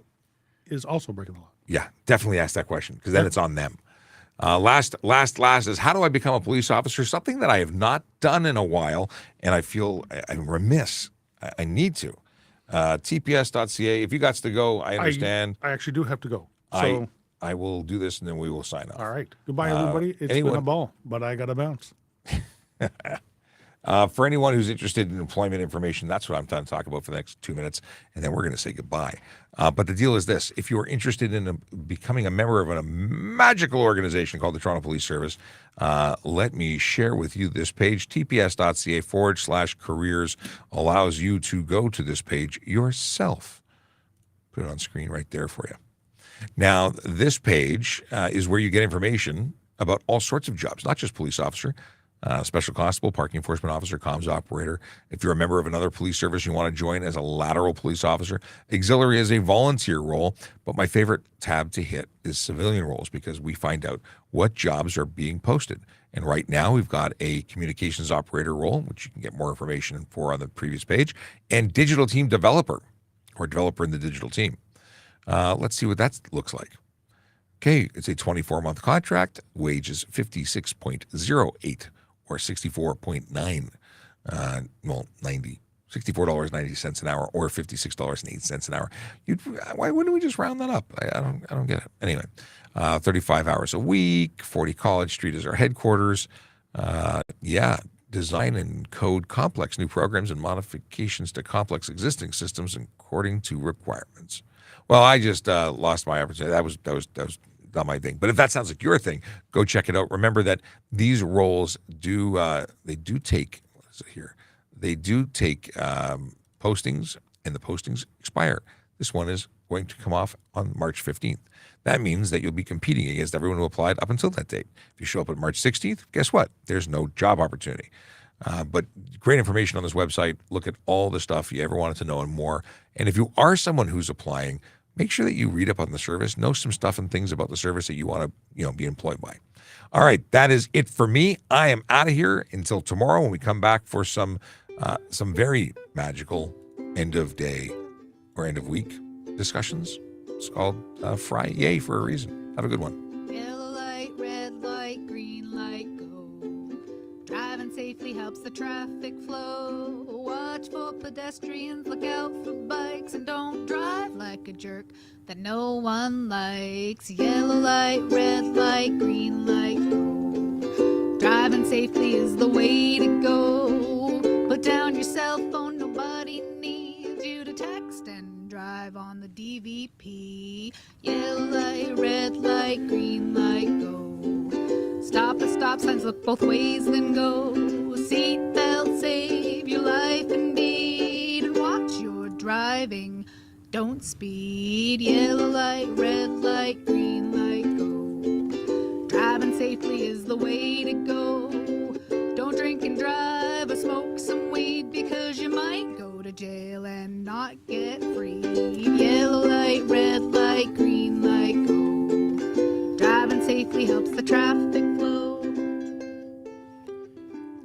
is also breaking the law? Yeah, definitely ask that question because then it's on them. Last is how do I become a police officer? Something that I have not done in a while, and I feel I'm remiss. I need to. TPS.ca. If you got to go, I understand. I actually do have to go. So, I will do this and then we will sign off. all right. Goodbye, everybody. It's been a ball, but I got to bounce. For anyone who's interested in employment information, that's what I'm done to talk about for the next 2 minutes, and then we're going to say goodbye. But the deal is this. If you are interested in becoming a member of a magical organization called the Toronto Police Service, let me share with you this page. TPS.ca/careers allows you to go to this page yourself. Put it on screen right there for you. Now, this page is where you get information about all sorts of jobs, not just police officer, special constable, parking enforcement officer, comms operator. If you're a member of another police service, you want to join as a lateral police officer. Auxiliary is a volunteer role, but my favorite tab to hit is civilian roles because we find out what jobs are being posted. And right now we've got a communications operator role, which you can get more information for on the previous page, and digital team developer or developer in the digital team. Let's see what that looks like. Okay, it's a 24-month contract, wages 56.08 or 64.9, $64.90 an hour or $56.08 an hour. Why wouldn't we just round that up? I don't get it. Anyway, 35 hours a week, 40 College Street is our headquarters. Design and code complex new programs and modifications to complex existing systems according to requirements. Well, I just lost my opportunity. That was not my thing. But if that sounds like your thing, go check it out. Remember that these roles do take what is it here? They do take postings, and the postings expire. This one is going to come off on March 15th. That means that you'll be competing against everyone who applied up until that date. If you show up on March 16th, guess what? There's no job opportunity. But great information on this website. Look at all the stuff you ever wanted to know and more. And if you are someone who's applying, make sure that you read up on the service, know some stuff and things about the service that you want to, be employed by. All right, that is it for me. I am out of here until tomorrow when we come back for some very magical end of day or end of week discussions. It's called Friday for a reason. Have a good one. Yellow light, red light, green light, go. Driving safely helps the traffic flow. Watch for pedestrians, look out for bikes, and don't drive like a jerk that no one likes. Yellow light, red light, green light, go. Driving safely is the way to go. Put down your cell phone, nobody needs you to text and drive on the DVP. Yellow light, red light, green light, go. Stop at stop signs, look both ways, then go. Seatbelt, save your life indeed. And watch your driving, don't speed. Yellow light, red light, green light, go. Driving safely is the way to go. Don't drink and drive or smoke some weed, because you might go to jail and not get free. Yellow light, red light, green light, go. Driving safely helps the traffic flow.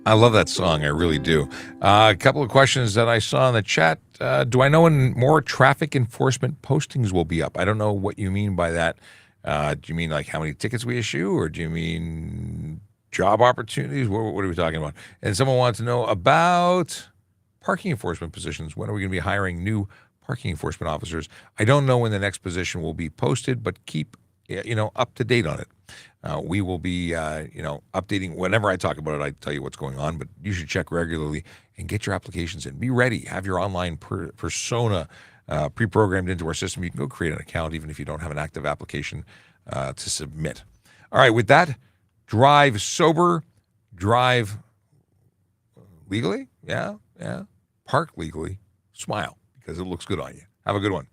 I love that song. I really do. A couple of questions that I saw in the chat. Do I know when more traffic enforcement postings will be up? I don't know what you mean by that. Do you mean like how many tickets we issue, or do you mean job opportunities? What are we talking about? And someone wanted to know about parking enforcement positions. When are we going to be hiring new parking enforcement officers? I don't know when the next position will be posted, but keep up to date on it. We will be, updating. Whenever I talk about it, I tell you what's going on, but you should check regularly and get your applications in. Be ready. Have your online persona pre-programmed into our system. You can go create an account even if you don't have an active application to submit. All All right, with that, drive sober, drive legally, yeah, park legally, smile because it looks good on you. Have a good one.